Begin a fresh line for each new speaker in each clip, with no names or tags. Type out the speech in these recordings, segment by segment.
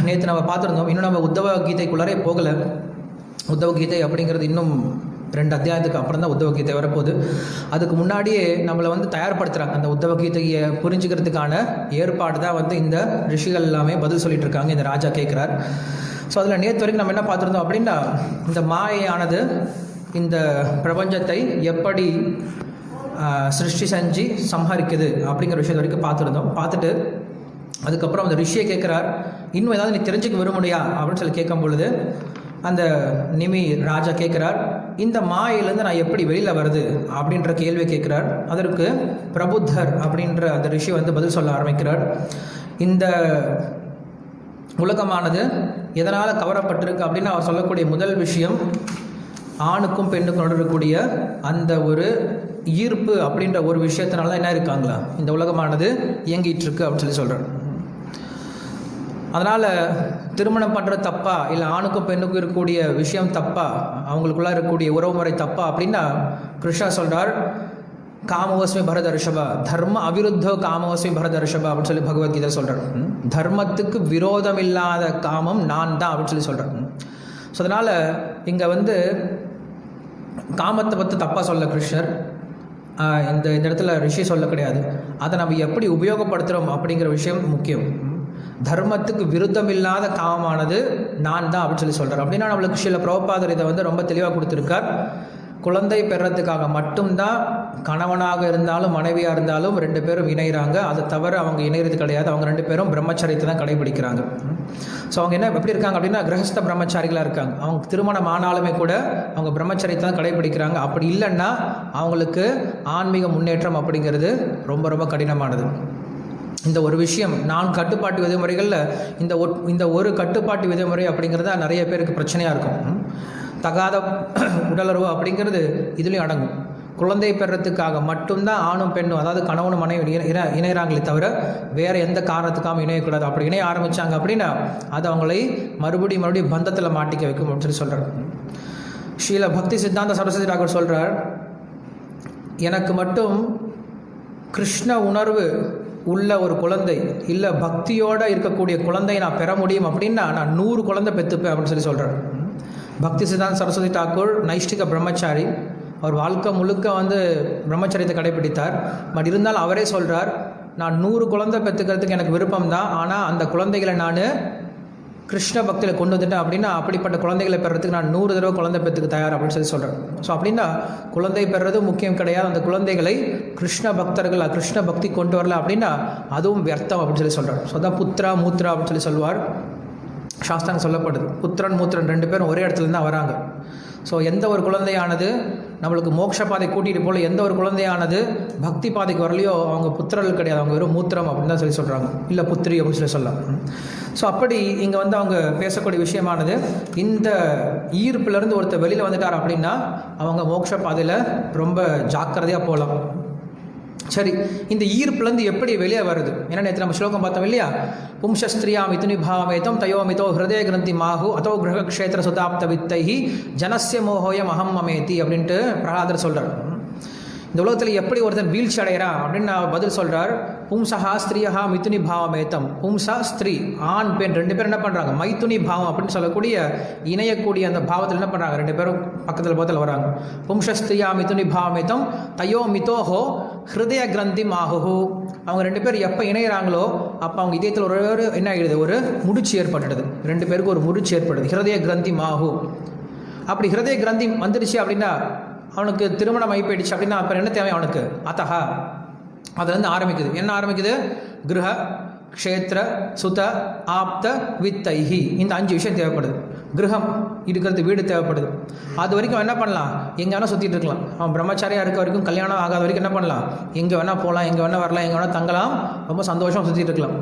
நேற்று நம்ம பார்த்துருந்தோம். இன்னும் நம்ம உத்தவ கீதைக்குள்ளாரே போகலை. உத்தவ கீதை அப்படிங்கிறது இன்னும் 2 அத்தியாயத்துக்கு அப்புறம் தான் உத்தவ கீதை வரப்போகுது. அதுக்கு முன்னாடியே நம்மளை தயார்படுத்துகிறாங்க. அந்த உத்தவ கீதையை புரிஞ்சுக்கிறதுக்கான ஏற்பாடு தான் இந்த ரிஷிகள் எல்லாமே பதில் சொல்லிட்டு இருக்காங்க. இந்த ராஜா கேட்குறார். ஸோ அதில் நேற்று வரைக்கும் நம்ம என்ன பார்த்துருந்தோம் அப்படின்னா, இந்த மாயையானது இந்த பிரபஞ்சத்தை எப்படி சிருஷ்டி செஞ்சு சம்ஹரிக்குது அப்படிங்கிற விஷயத்து வரைக்கும் பார்த்துட்டு அதுக்கப்புறம் அந்த ரிஷியை கேட்குறார், இன்னும் ஏதாவது நீ தெரிஞ்சுக்க விரும்புறியா அப்படின்னு சொல்லி கேட்கும் பொழுது அந்த நிமி ராஜா கேட்குறார், இந்த மாயிலேருந்து நான் எப்படி வெளியில் வருது அப்படின்ற கேள்வியை கேட்குறார். அதற்கு பிரபுத்தர் அப்படின்ற அந்த ரிஷி பதில் சொல்ல ஆரம்பிக்கிறார். இந்த உலகமானது எதனால் கவரப்பட்டிருக்கு அப்படின்னு அவர் சொல்லக்கூடிய முதல் விஷயம், ஆணுக்கும் பெண்ணுக்கும் இருக்கக்கூடிய அந்த ஒரு ஈர்ப்பு அப்படின்ற ஒரு விஷயத்தினால என்ன இருக்காங்களா இந்த உலகமானது இயங்கிட்டு இருக்கு அப்படின்னு சொல்கிறார். அதனால் திருமணம் பண்ணுறது தப்பா, இல்லை ஆணுக்கும் பெண்ணுக்கும் இருக்கக்கூடிய விஷயம் தப்பா, அவங்களுக்குள்ளே இருக்கக்கூடிய உறவு முறை தப்பா அப்படின்னா கிருஷ்ணா சொல்கிறார், காமவஸ்மி பரத ரிஷபா, தர்ம அவிருத்தோ காமவஸ்மி பரத ரிஷபா அப்படின்னு சொல்லி பகவத்கீதை சொல்கிறார். தர்மத்துக்கு விரோதம் இல்லாத காமம் நான் தான் அப்படின்னு சொல்கிறார். ஸோ அதனால் இங்கே காமத்தை பற்றி தப்பாக சொல்ல கிருஷ்ணர் இந்த இடத்துல ரிஷி சொல்ல கிடையாது. அதை நம்ம எப்படி உபயோகப்படுத்துகிறோம் அப்படிங்கிற விஷயம் முக்கியம். தர்மத்துக்கு விருத்தம் இல்லாத காமமானது நான் தான் அப்படின்னு சொல்கிறார். அப்படின்னா நம்மளுக்கு சில பிரபுபாதர் இதை ரொம்ப தெளிவாக கொடுத்துருக்கார். குழந்தை பெறத்துக்காக மட்டும்தான் கணவனாக இருந்தாலும் மனைவியாக இருந்தாலும் 2 பேரும் இணைகிறாங்க. அதை தவிர அவங்க இணைகிறது கிடையாது. அவங்க 2 பேரும் பிரம்மச்சரியத்தை தான் கடைபிடிக்கிறாங்க. ஸோ அவங்க என்ன எப்படி இருக்காங்க அப்படின்னா கிரகஸ்த பிரம்மச்சாரிகளாக இருக்காங்க. அவங்க திருமணம் ஆனாலுமே கூட அவங்க பிரம்மச்சரியத்தை தான் கடைபிடிக்கிறாங்க. அப்படி இல்லைன்னா அவங்களுக்கு ஆன்மீக முன்னேற்றம் அப்படிங்கிறது ரொம்ப ரொம்ப கடினமானது. இந்த ஒரு விஷயம் 4 கட்டுப்பாட்டு விதிமுறைகளில் இந்த ஒரு கட்டுப்பாட்டு விதிமுறை அப்படிங்கிறது நிறைய பேருக்கு பிரச்சனையாக இருக்கும். தகாத உடலுறவு அப்படிங்கிறது இதுலேயும் அடங்கும். குழந்தை பெறத்துக்காக மட்டும்தான் ஆணும் பெண்ணும், அதாவது கணவனும் மனைவி இணைகிறாங்களே தவிர வேறு எந்த காரணத்துக்காகவும் இணையக்கூடாது. அப்படி இணைய ஆரம்பித்தாங்க அப்படின்னா அது அவங்களை மறுபடியும் பந்தத்தில் மாட்டிக்க வைக்கும் அப்படின்னு சொல்கிறார். ஸ்ரீல பக்தி சித்தாந்த சரஸ்வதி டாகூர் சொல்கிறார், எனக்கு மட்டும் கிருஷ்ண உணர்வு உள்ள ஒரு குழந்தை, இல்லை பக்தியோடு இருக்கக்கூடிய குழந்தையை நான் பெற முடியும் அப்படின்னா நான் 100 குழந்தை பெற்றுப்பேன் அப்படின்னு சொல்கிறார். பக்தி சித்தாந்த சரஸ்வதி டாக்கூர் நைஷ்டிக பிரம்மச்சாரி. அவர் வாழ்க்கை முழுக்க பிரம்மச்சரியத்தை கடைபிடித்தார். பட் இருந்தாலும் அவரே சொல்கிறார், நான் 100 குழந்தை பெற்றுக்கிறதுக்கு எனக்கு விருப்பம் தான், ஆனால் அந்த குழந்தைகளை நான் கிருஷ்ண பக்தியில் கொண்டு வந்துட்டேன் அப்படின்னா அப்படிப்பட்ட குழந்தைகளை பெறத்துக்கு நான் 100 தடவை குழந்தை பெற்றுக்கு தயார் அப்படின்னு சொல்கிறேன். ஸோ அப்படின்னா குழந்தை பெறது முக்கியம் கிடையாது. அந்த குழந்தைகளை கிருஷ்ண பக்தர்கள் கிருஷ்ண பக்தி கொண்டு வரல அப்படின்னா அதுவும் வியர்த்தம் அப்படின்னு சொல்கிறார். ஸோ அதான் புத்ரா மூத்ரா அப்படின்னு சொல்லுவார். சாஸ்திரம் சொல்லப்படுது, புத்திரன் மூத்திரன் 2 பேரும் ஒரே இடத்துல தான் வராங்க. ஸோ எந்த ஒரு குழந்தையானது நம்மளுக்கு மோட்ச பாதை கூட்டிகிட்டு போல எந்த ஒரு குழந்தையானது பக்தி பாதைக்கு வரலையோ அவங்க புத்திரர்கள் கிடையாது, அவங்க வெறும் மூத்திரம் அப்படின்னு தான் சொல்கிறாங்க, இல்லை புத்திரி அப்படின்னு சொல்லலாம். ஸோ அப்படி இங்கே அவங்க பேசக்கூடிய விஷயமானது, இந்த ஈர்ப்பிலேருந்து ஒருத்தர் வெளியில் வந்துட்டார் அப்படின்னா அவங்க மோட்ச பாதையில் ரொம்ப ஜாக்கிரதையாக போகலாம். சரி, இந்த ஈர்ப்புலேருந்து எப்படி வெளியே வருது? ஏன்னா நேற்று நம்ம ஸ்லோகம் பார்த்தோம் இல்லையா, பும்சஸ்திரியா மிதுனி பாவமேதம் தயோமிதோ ஹிருதய கிரந்தி மாஹு அதோ கிரகக்ஷேத்திர சுதாப்த வித்தைஹி ஜனஸ்ய மோகோயம் அகம் மமேதி அப்படின்ட்டு பிரகலாதர் சொல்கிறார். இந்த உலகத்தில் எப்படி ஒருத்தன் வீழ்ச்சி அடைகிறான் அப்படின்னு நான் பதில் சொல்கிறார். பும்சஹா ஸ்திரியா மிதுனி பாவமேத்தம், பும்சா ஸ்திரீ ஆண் பெண் 2 பேரும் என்ன பண்ணுறாங்க, மைத்துனி பாவம் அப்படின்னு சொல்லக்கூடிய இணையக்கூடிய அந்த பாவத்தில் என்ன பண்ணுறாங்க, 2 பேரும் பக்கத்தில் வராங்க. பும்சஸ்திரியா மிதுனி பாவமேத்தம் தயோ மிதோஹோ ஹிருதய கிரந்தி மாஹு. அவங்க 2 பேர் எப்போ இணைகிறாங்களோ அப்போ அவங்க இதயத்தில் ஒரு என்ன ஆகிடுது, ஒரு முடிச்சு ஏற்பட்டுடுது. 2 பேருக்கு ஒரு முடிச்சு ஏற்படுது, ஹிருதய கிரந்தி மாஹு. அப்படி ஹிருதய கிரந்தி வந்துடுச்சு அப்படின்னா அவனுக்கு திருமணம் ஆகி போயிடுச்சு அப்படின்னா அப்புறம் என்ன தேவை அவனுக்கு, அத்தஹா அதுலேருந்து ஆரம்பிக்குது. என்ன ஆரம்பிக்குது, கிரக க்ஷேத்திர சுத ஆப்த வித்தைஹி, இந்த 5 விஷயம் தேவைப்படுது. கிரகம் இருக்கிறது, வீடு தேவைப்படுது. அது வரைக்கும் என்ன பண்ணலாம், எங்கே வேணால் சுற்றிட்டு இருக்கலாம். அவன் பிரம்மச்சாரியாக இருக்க வரைக்கும், கல்யாணம் ஆகாத வரைக்கும் என்ன பண்ணலாம், எங்கே வேணால் போகலாம், எங்கே வேணால் வரலாம், எங்கே வேணால் தங்கலாம், ரொம்ப சந்தோஷமாக சுற்றிட்டு இருக்கலாம்.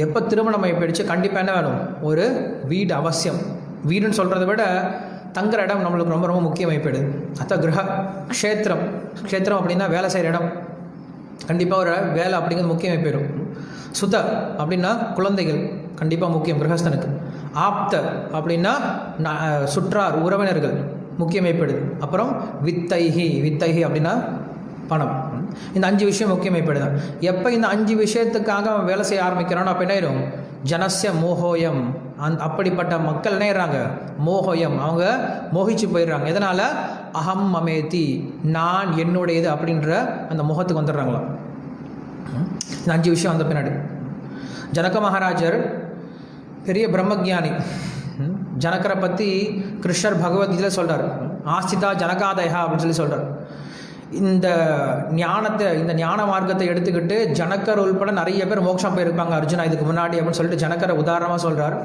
எப்போ திருமணம் ஆகி போயிடுச்சு கண்டிப்பாக என்ன வேணும், ஒரு வீடு அவசியம். வீடுன்னு சொல்கிறத விட தங்குற இடம் நம்மளுக்கு ரொம்ப ரொம்ப முக்கியமாகி போயிடுது. அதான் கிரக க்ஷேத்திரம், க்ஷேத்திரம் அப்படின்னா வேலை செய்கிற இடம், கண்டிப்பாக ஒரு வேலை அப்படிங்கிறது முக்கியமாகி போயிடும். சுத அப்படின்னா குழந்தைகள் கண்டிப்பாக முக்கியம் கிரகஸ்தனுக்கு. ஆப்த அப்படின்னா சுற்றார் உறவினர்கள் முக்கியமாய்ப்படுது. அப்புறம் வித்தைஹி, வித்தைஹி அப்படின்னா பணம். இந்த 5 விஷயம் முக்கியமாய்ப்படுது. எப்போ இந்த 5 விஷயத்துக்காக அவன் வேலை செய்ய ஆரம்பிக்கிறானோ அப்போ என்ன ஆயிடும், ஜனஸ்ய மோகோயம், அப்படிப்பட்ட மக்கள் நினைறாங்க மோகோயம், அவங்க மோகிச்சு போயிடுறாங்க. எதனால்? அகம் மமேதி, நான் என்னுடையது அப்படின்ற அந்த முகத்துக்கு வந்துடுறாங்களாம். இந்த 5 விஷயம் வந்த பின்னாடி ஜனக மகாராஜர் பெரிய பிரம்மஜானி. ஜனகரை பற்றி கிருஷ்ணர் பகவத்கீதையில் சொல்கிறார், ஆஸ்திதா ஜனகாதயா அப்படின்னு சொல்கிறார். இந்த ஞானத்தை, இந்த ஞான மார்க்கத்தை எடுத்துக்கிட்டு ஜனகர் உள்பட நிறைய பேர் மோட்சம் போயிருப்பாங்க அர்ஜுனா இதுக்கு முன்னாடி அப்படின்னு சொல்லிட்டு ஜனகரை உதாரணமாக சொல்கிறார்.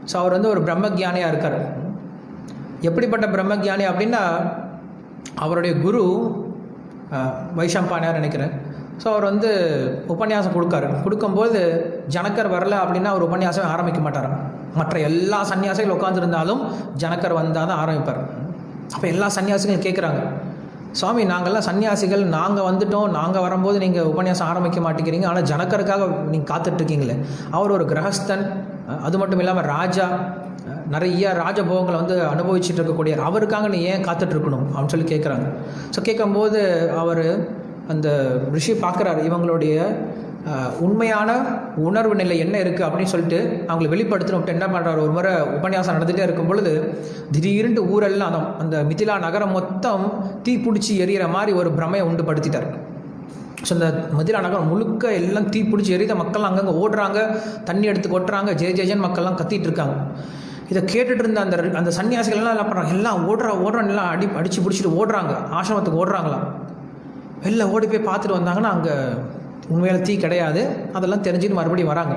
ஸோ அவர் வந்து ஒரு பிரம்மஜானியாக இருக்கார். எப்படிப்பட்ட பிரம்மஜானி அப்படின்னா, அவருடைய குரு வைஷம்பானியார் நினைக்கிறேன். ஸோ அவர் வந்து உபன்யாசம் கொடுக்கும்போது ஜனகர் வரல அப்படின்னா அவர் உபன்யாசம் ஆரம்பிக்க மாட்டார். மற்ற எல்லா சன்னியாசிகள் உட்காந்துருந்தாலும் ஜனகர் வந்தால் தான் ஆரம்பிப்பார். அப்போ எல்லா சன்னியாசிகளும் கேட்குறாங்க, சுவாமி நாங்கள்லாம் சன்னியாசிகள், நாங்கள் வந்துட்டோம், நாங்கள் வரும்போது நீங்கள் உபன்யாசம் ஆரம்பிக்க மாட்டேங்கிறீங்க, ஆனால் ஜனகருக்காக நீங்கள் காத்துட்ருக்கீங்களே. அவர் ஒரு கிரகஸ்தன், அது மட்டும் இல்லாமல் ராஜா, நிறைய ராஜபோகங்களை வந்து அனுபவிச்சுட்டு இருக்கக்கூடிய அவருக்காக நீ ஏன் காத்துட்ருக்கணும் அப்படின்னு சொல்லி கேட்குறாங்க. ஸோ கேட்கும்போது அவர் அந்த ரிஷி பார்க்குறாரு இவங்களுடைய உண்மையான உணர்வு நிலை என்ன இருக்குது அப்படின்னு சொல்லிட்டு அவங்களை வெளிப்படுத்தணும். என்ன பண்ணுறாரு, ஒரு முறை உபன்யாசம் நடந்துகிட்டே இருக்கும் பொழுது திடீர்னு ஊரெல்லாம் அந்த மிதிலா நகரம் மொத்தம் தீ பிடிச்சி எரியிற மாதிரி ஒரு பிரமையை உண்டு படுத்திட்டார். ஸோ இந்த மிதிலா நகரம் முழுக்க எல்லாம் தீ பிடிச்சி எரியுத, மக்கள்லாம் அங்கங்கே ஓடுறாங்க, தண்ணி எடுத்து கொட்டுறாங்க, ஜெயன் மக்கள்லாம் கத்திட்டு இருக்காங்க. இதை கேட்டுட்டு இருந்த அந்த சன்னியாசிகள்லாம் என்ன பண்ணுறாங்க, எல்லாம் ஓடுறான்னு எல்லாம் அடித்து பிடிச்சிட்டு ஓடுறாங்க, ஆசிரமத்துக்கு ஓடுறாங்களாம். வெளில ஓடி போய் பார்த்துட்டு வந்தாங்கன்னா அங்கே உண்மையில தீ கிடையாது. அதெல்லாம் தெரிஞ்சுட்டு மறுபடியும் வராங்க.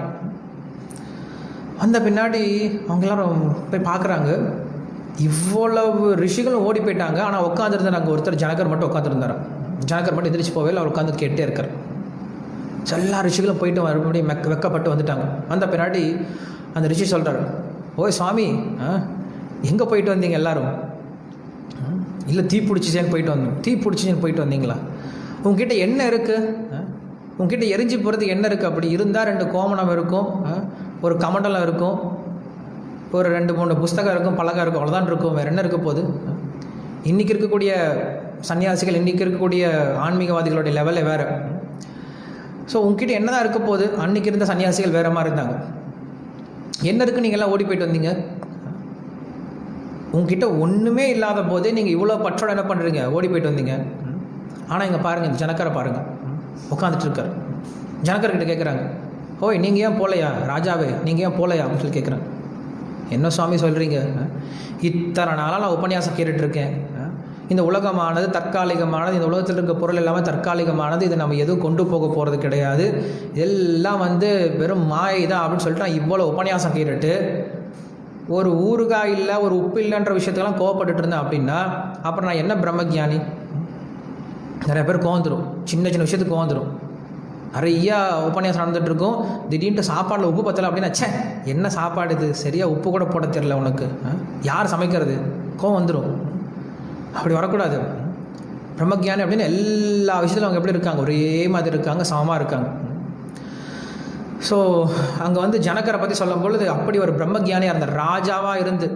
வந்த பின்னாடி அவங்க எல்லாரும் போய் பார்க்குறாங்க, இவ்வளவு ரிஷிகளும் ஓடி போயிட்டாங்க, ஆனால் உட்காந்துருந்தார் அங்கே ஒருத்தர் ஜனகர் மட்டும் உட்காந்துருந்தார். ஜனகர் மட்டும் எதிர்த்து போவே இல்லை, அவர் உட்காந்து கேட்டே இருக்கார். எல்லா ரிஷிகளும் போயிட்டு மறுபடியும் வெக்கப்பட்டு வந்துட்டாங்க. வந்த பின்னாடி அந்த ரிஷி சொல்கிறார், ஓய் சுவாமி, எங்கே போயிட்டு வந்தீங்க எல்லாரும்? இல்லை தீ பிடிச்சிச்சேன்னு போயிட்டு வந்தோம். தீ பிடிச்சிச்சேன்னு போயிட்டு வந்தீங்களா? உங்ககிட்ட என்ன இருக்குது? உங்ககிட்ட எரிஞ்சு போகிறதுக்கு என்ன இருக்குது? அப்படி இருந்தால் 2 கோமணம் இருக்கும், ஒரு கமண்டலம் இருக்கும், ஒரு 2-3 புஸ்தகம் இருக்கும், பலகை இருக்கும், அவ்வளோதான் இருக்கும். வேறு என்ன இருக்க போகுது? இன்றைக்கி இருக்கக்கூடிய சன்னியாசிகள், இன்றைக்கி இருக்கக்கூடிய ஆன்மீகவாதிகளுடைய லெவலே வேறு. ஸோ உங்ககிட்ட என்ன தான் இருக்க போகுது? அன்றைக்கி இருந்த சன்னியாசிகள் வேறு மாதிரி இருந்தாங்க. என்ன இருக்குது நீங்கள்லாம் ஓடி போயிட்டு வந்தீங்க? உங்ககிட்ட ஒன்றுமே இல்லாத போதே நீங்கள் இவ்வளோ பற்றோட என்ன பண்ணுறீங்க? ஓடி போயிட்டு வந்தீங்க. ஆனால் இங்கே பாருங்கள், இந்த ஜனகரை பாருங்கள், உட்காந்துட்டு இருக்கார். ஜனகர்கிட்ட கேட்குறாங்க, ஓய் நீங்கள் ஏன் போகலையா? ராஜாவே நீங்கள் ஏன் போகலையா அப்படின்னு சொல்லி கேட்குறாங்க. என்ன சுவாமி சொல்கிறீங்க? இத்தனை நாளாக நான் உபன்யாசம் கேட்டுட்ருக்கேன். இந்த உலகமானது தற்காலிகமானது, இந்த உலகத்தில் இருக்க பொருள் எல்லாமே தற்காலிகமானது, இதை நம்ம எதுவும் கொண்டு போக போகிறது கிடையாது, எல்லாம் வந்து வெறும் மாயை தான் அப்படின்னு சொல்லிட்டு நான் இவ்வளோ உபன்யாசம் கேட்டுட்டு ஒரு ஊறுகாய் இல்லை, ஒரு உப்பு இல்லைன்ற விஷயத்துக்கெல்லாம் கோவப்பட்டுட்டு இருந்தேன் அப்படின்னா அப்புறம் நான் என்ன பிரம்மஜானி? நிறைய பேர் கோந்துடும், சின்ன சின்ன விஷயத்துக்கு கோந்துடும். நிறையா உபன்யாசம் நடந்துகிட்ருக்கும், திடீர்னு சாப்பாடில் உப்பு பத்தலை அப்படின்னா, சே என்ன சாப்பாடு இது, சரியாக உப்பு கூட போட தெரியல உனக்கு, யார் சமைக்கிறது? கோவம் வந்துடும். அப்படி வரக்கூடாது. பிரம்மஜானி அப்படின்னு எல்லா விஷயத்திலும் அவங்க எப்படி இருக்காங்க? ஒரே மாதிரி இருக்காங்க, சமமாக இருக்காங்க. ஸோ அங்கே வந்து ஜனகரை பற்றி சொல்லும் பொழுது அப்படி ஒரு பிரம்மஜானியாக இருந்த ராஜாவாக இருந்து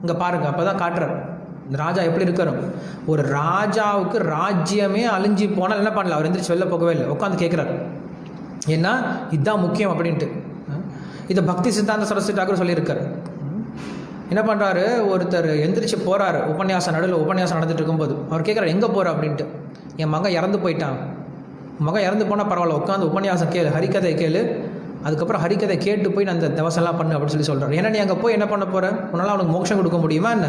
இங்கே பாருங்கள், அப்போ தான் காட்டுறார் இந்த ராஜா எப்படி இருக்காரு. ஒரு ராஜாவுக்கு ராஜ்யமே அழிஞ்சு போனால் என்ன பண்ணல, அவர் எந்திரிச்சு வெளில போகவே இல்லை, உட்காந்து கேட்குறாரு. ஏன்னா இதுதான் முக்கியம் அப்படின்ட்டு. இதை பக்தி சித்தாந்த சரஸ்வதி டாக்கூர் சொல்லியிருக்காரு. என்ன பண்ணுறாரு, ஒருத்தர் எந்திரிச்சு போகிறாரு, நடுவில் உபன்யாசம் நடந்துட்டு இருக்கும்போது அவர் கேட்குறாரு, எங்கே போகிற அப்படின்ட்டு. என் மகன் இறந்து போயிட்டான், மகன் இறந்து போனால் பரவாயில்ல, உட்காந்து உபன்யாசம் கேளு, ஹரிக்கதை கேளு, அதுக்கப்புறம் ஹரிக்கதை கேட்டு போய் நான் அந்த தவசெல்லாம் பண்ணு அப்படின்னு சொல்கிறார். ஏன்னா நீ அங்கே போய் என்ன பண்ண போகிற? உன்னால் அவனுக்கு மோட்சம் கொடுக்க முடியுமா என்ன?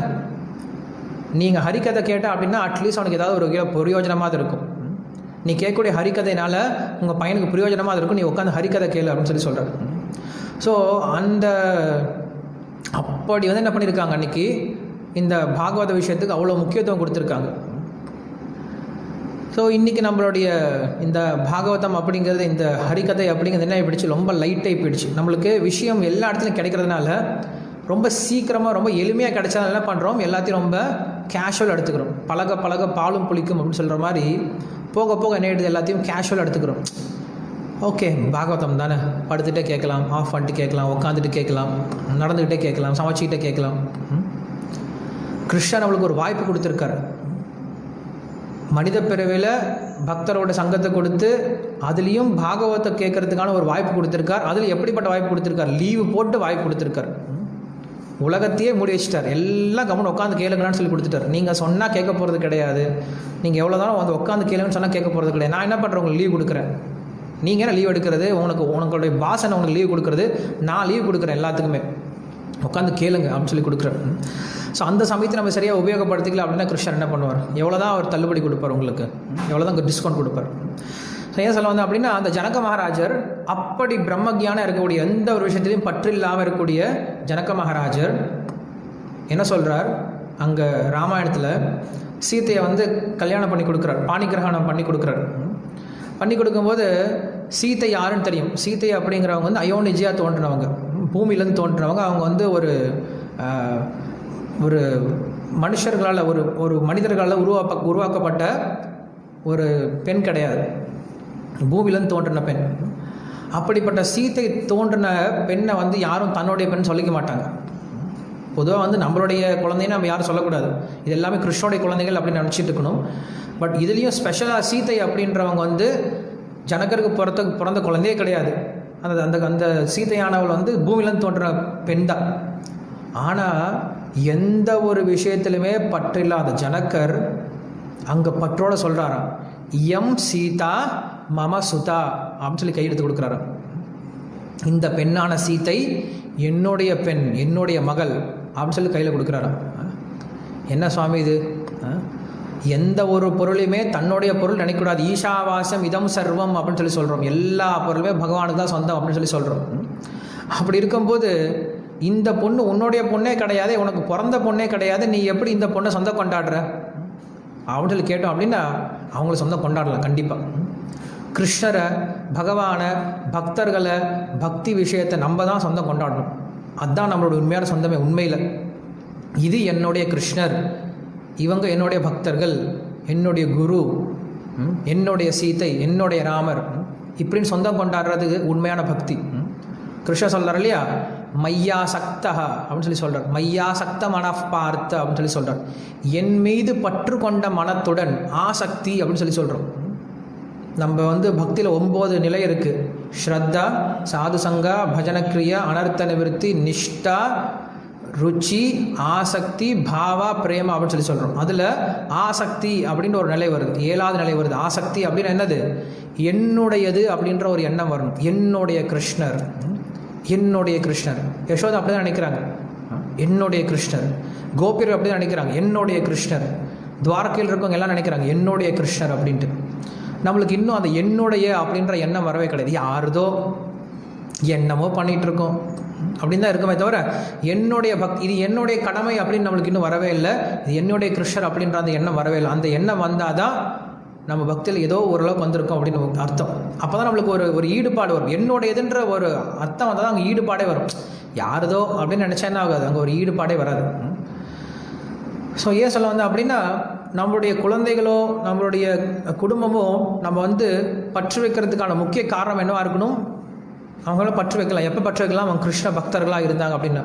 நீங்கள் ஹரிக்கதை கேட்டால் அப்படின்னா அட்லீஸ்ட் அவனுக்கு ஏதாவது ஒரு பிரயோஜனமாக இருக்கும். நீ கேட்கக்கூடிய ஹரிக்கதையினால் உங்கள் பையனுக்கு பிரயோஜனமாக இருக்கும், நீ உட்காந்து ஹரிக்கதை கேளு அப்படின்னு சொல்கிறார். ஸோ அந்த அப்படி வந்து என்ன பண்ணியிருக்காங்க, அன்றைக்கி இந்த பாகவத விஷயத்துக்கு அவ்வளோ முக்கியத்துவம் கொடுத்துருக்காங்க. ஸோ இன்றைக்கி நம்மளுடைய இந்த பாகவதம் அப்படிங்கிறது, இந்த ஹரிக்கதை அப்படிங்கிறது என்ன ஆகிடுச்சு, ரொம்ப லைட்டாகி போயிடுச்சு. நம்மளுக்கு விஷயம் எல்லா இடத்துலையும் கிடைக்கிறதுனால ரொம்ப சீக்கிரமாக ரொம்ப எளிமையாக கிடைச்சா என்ன பண்ணுறோம், எல்லாத்தையும் ரொம்ப கேஷுவல் எடுத்துக்கிறோம். பழக பழக பாலும் புளிக்கும் அப்படின்னு சொல்கிற மாதிரி போக போக என்ன ஆகிடுது, எல்லாத்தையும் கேஷுவல் எடுத்துக்கிறோம். ஓகே பாகவதம் தானே, படுத்துகிட்டே கேட்கலாம், ஆஃப் பண்ணிட்டு கேட்கலாம், உட்காந்துட்டு கேட்கலாம், நடந்துக்கிட்டே கேட்கலாம், சமைச்சிக்கிட்டே கேட்கலாம். கிருஷ்ணன் நம்மளுக்கு ஒரு வாய்ப்பு கொடுத்துருக்காரு. மனித பிறவியில் பக்தரோட சங்கத்தை கொடுத்து அதுலேயும் பாகவத்தை கேட்கறதுக்கான ஒரு வாய்ப்பு கொடுத்துருக்கார். அதில் எப்படிப்பட்ட வாய்ப்பு கொடுத்துருக்கார்? லீவு போட்டு வாய்ப்பு கொடுத்துருக்கார். உலகத்தையே மூடி வச்சுட்டார். எல்லாம் கவனம் உட்காந்து கேளுங்கன்னு சொல்லி கொடுத்துட்டார். நீங்கள் சொன்னால் கேட்க போகிறது கிடையாது, நீங்கள் எவ்வளோ தானே வந்து உட்காந்து கேளுங்கன்னு சொன்னால் கேட்க போகிறது கிடையாது. நான் என்ன பண்ணுறேன், உங்களுக்கு லீவ் கொடுக்குறேன். நீங்கள் என்ன லீவ் எடுக்கிறது? உங்களுடைய பாசனை உங்களுக்கு லீவ் கொடுக்குறது. நான் லீவ் கொடுக்குறேன் எல்லாத்துக்குமே, உட்காந்து கேளுங்க அப்படின்னு சொல்லி கொடுக்குறேன். ஸோ அந்த சமயத்தை நம்ம சரியாக உபயோகப்படுத்திக்கல அப்படின்னா கிருஷ்ணர் என்ன பண்ணுவார்? எவ்வளோ தான் அவர் தள்ளுபடி கொடுப்பார், உங்களுக்கு எவ்வளோ தான் டிஸ்கவுண்ட் கொடுப்பார். ஸோ ஏன் சொல்ல வந்து அப்படின்னா, அந்த ஜனக மகாராஜர் அப்படி பிரம்மஜானம் இருக்கக்கூடிய எந்த ஒரு விஷயத்திலையும் பற்று இல்லாமல் இருக்கக்கூடிய ஜனக மகாராஜர் என்ன சொல்கிறார்? அங்கே ராமாயணத்தில் சீத்தையை வந்து கல்யாணம் பண்ணி கொடுக்குறார், பாணிகிரகணம் பண்ணி கொடுக்குறார். பண்ணி கொடுக்கும்போது சீத்தை யாருன்னு தெரியும். சீத்தை அப்படிங்கிறவங்க வந்து அயோனிஜியாக தோன்றினவங்க, பூமியிலேருந்து தோன்றினவங்க. அவங்க வந்து ஒரு மனுஷர்களால் ஒரு மனிதர்களால் உருவாக்கப்பட்ட ஒரு பெண் கிடையாது, பூமியிலேருந்து தோன்றின பெண். அப்படிப்பட்ட சீத்தை தோன்றின பெண்ணை வந்து யாரும் தன்னுடைய பெண் சொல்லிக்க மாட்டாங்க. பொதுவாக வந்து நம்மளுடைய குழந்தைன்னு நம்ம யாரும் சொல்லக்கூடாது, இது எல்லாமே கிருஷ்ணனுடைய குழந்தைகள் அப்படின்னு நினச்சிட்டு இருக்கணும். பட் இதுலேயும் ஸ்பெஷலாக சீத்தை அப்படின்றவங்க வந்து ஜனகருக்கு பிறந்த குழந்தையே கிடையாது. அந்த அந்த சீத்தையானவள் வந்து பூமியிலேருந்து தோன்ற பெண் தான். ஆனால் எந்த ஒரு விஷயத்திலுமே பற்றில்லாத ஜனகர் அங்கே பற்றோட சொல்கிறாராம், எம் சீதா மம சுதா அப்படின்னு சொல்லி கையெழுத்து கொடுக்குறாராம். இந்த பெண்ணான சீத்தை என்னுடைய பெண், என்னுடைய மகள் அப்படின்னு சொல்லி கையில் கொடுக்குறாராம். என்ன சுவாமி இது? எந்த ஒரு பொருளையுமே தன்னுடைய பொருள் நினைக்கக்கூடாது. ஈஷாவாசம் இதம் சர்வம் அப்படின்னு சொல்லி சொல்கிறோம். எல்லா பொருளுமே பகவானுக்கு தான் சொந்தம் அப்படின்னு சொல்லி சொல்கிறோம். அப்படி இருக்கும்போது இந்த பொண்ணு உன்னுடைய பொண்ணே கிடையாது, உனக்கு பிறந்த பொண்ணே கிடையாது, நீ எப்படி இந்த பொண்ணை சொந்தம் கொண்டாடுற அப்படின்னு சொல்லி கேட்டோம் அப்படின்னா அவங்கள சொந்தம் கொண்டாடலாம் கண்டிப்பாக. கிருஷ்ணரை, பகவானை, பக்தர்களை, பக்தி விஷயத்தை நம்ம தான் சொந்தம் கொண்டாடணும். அதுதான் நம்மளோட உண்மையான சொந்தமே. உண்மையில் இது என்னுடைய கிருஷ்ணர், இவங்க என்னுடைய பக்தர்கள், என்னுடைய குரு, என்னுடைய சீதை, என்னுடைய ராமர், இப்படின்னு சொந்தம் கொண்டாடுறது உண்மையான பக்தி. கிருஷ்ணர் சொல்கிறார் இல்லையா, மையா சக்தா அப்படின்னு சொல்லி சொல்கிறார். மையா சக்த மனப் பார்த்த அப்படின்னு சொல்லி சொல்கிறார். என் மீது பற்று கொண்ட மனத்துடன் ஆசக்தி அப்படின்னு சொல்லி சொல்கிறோம். நம்ம வந்து பக்தியில் 9 நிலை இருக்குது. ஸ்ரத்தா, சாதுசங்கா, பஜனக்ரியா, அனர்த்த நிவர்த்தி, நிஷ்டா, ருச்சி, ஆசக்தி, பாவா, பிரேமா அப்படின்னு சொல்லி சொல்கிறோம். அதில் ஆசக்தி அப்படின்ற ஒரு நிலை வருது, 7வது நிலை வருது. ஆசக்தி அப்படின்னு என்னது? என்னுடையது அப்படின்ற ஒரு எண்ணம் வரணும். என்னுடைய கிருஷ்ணர், என்னுடைய கிருஷ்ணர். யசோதா அப்படி தான் நினைக்கிறாங்க, என்னுடைய கிருஷ்ணர். கோபியர் அப்படி தான் நினைக்கிறாங்க, என்னுடைய கிருஷ்ணர். துவாரகையில் இருக்கவங்க எல்லாம் நினைக்கிறாங்க என்னுடைய கிருஷ்ணர் அப்படின்ட்டு. நம்மளுக்கு இன்னும் அந்த என்னுடைய அப்படின்ற எண்ணம் வரவே கிடையாது. யாருதோ என்னமோ பண்ணிகிட்டு இருக்கோம் அப்படின்னு தான் இருக்குமே தவிர என்னுடைய இது என்னுடைய கடமை அப்படின்னு நம்மளுக்கு இன்னும் வரவே இல்லை. இது என்னுடைய கிருஷ்ணர் அப்படின்ற அந்த எண்ணம் வரவே இல்லை. அந்த எண்ணம் வந்தால் தான் நம்ம பக்தியில் ஏதோ ஓரளவுக்கு வந்திருக்கோம் அப்படின்னு அர்த்தம். அப்போ தான் நம்மளுக்கு ஒரு ஈடுபாடு வரும். என்னுடையதுன்ற ஒரு அர்த்தம் வந்தால் தான் அங்கே ஈடுபாடே வரும். யாருதோ அப்படின்னு நினச்சா என்ன ஆகாது, அங்கே ஒரு ஈடுபாடே வராது. ஸோ ஏன் சொல்ல வந்தேன் அப்படின்னா, நம்மளுடைய குழந்தைகளோ நம்மளுடைய குடும்பமோ நம்ம வந்து பற்று வைக்கிறதுக்கான முக்கிய காரணம் என்னவாக இருக்கணும்? அவங்களும் பற்று வைக்கலாம். எப்போ பற்று வைக்கலாம்? அவங்க கிருஷ்ண பக்தர்களாக இருந்தாங்க அப்படின்னா,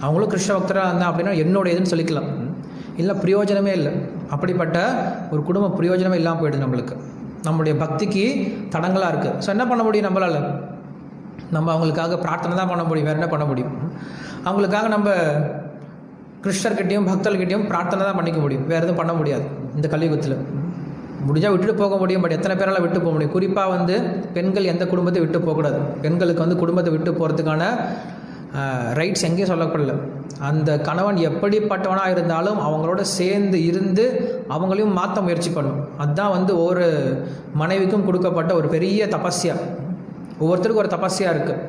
அவங்களும் கிருஷ்ண பக்தராக இருந்தாங்க அப்படின்னா என்னுடையதுன்னு சொல்லிக்கலாம். இல்லை பிரயோஜனமே இல்லை. அப்படிப்பட்ட ஒரு குடும்பம் பிரயோஜனமே இல்லாமல் போயிடுது. நம்மளுடைய பக்திக்கு தடங்களாக இருக்குது. ஸோ என்ன பண்ண முடியும் நம்மளால்? நம்ம அவங்களுக்காக பிரார்த்தனை தான் பண்ண முடியும், வேறு என்ன பண்ண முடியும்? அவங்களுக்காக நம்ம கிருஷ்ணர்கிட்டையும் பக்தர்கிட்டையும் பிரார்த்தனை தான் பண்ணிக்க முடியும், வேறு எதுவும் பண்ண முடியாது இந்த கலியுகத்தில். முடிஞ்சால் விட்டுட்டு போக முடியும், பட் எத்தனை பேரால் விட்டு போக முடியும்? குறிப்பாக வந்து பெண்கள் எந்த குடும்பத்தை விட்டு போகக்கூடாது. பெண்களுக்கு வந்து குடும்பத்தை விட்டு போகிறதுக்கான ரைட்ஸ் எங்கேயும் சொல்லப்படல. அந்த கணவன் எப்படிப்பட்டவனாக இருந்தாலும் அவங்களோட சேர்ந்து இருந்து அவங்களையும் மாற்ற முயற்சி பண்ணும். அதுதான் வந்து ஒவ்வொரு மனைவிக்கும் கொடுக்கப்பட்ட ஒரு பெரிய தபஸ்யா. ஒவ்வொருத்தருக்கும் ஒரு தபஸ்யா இருக்குது.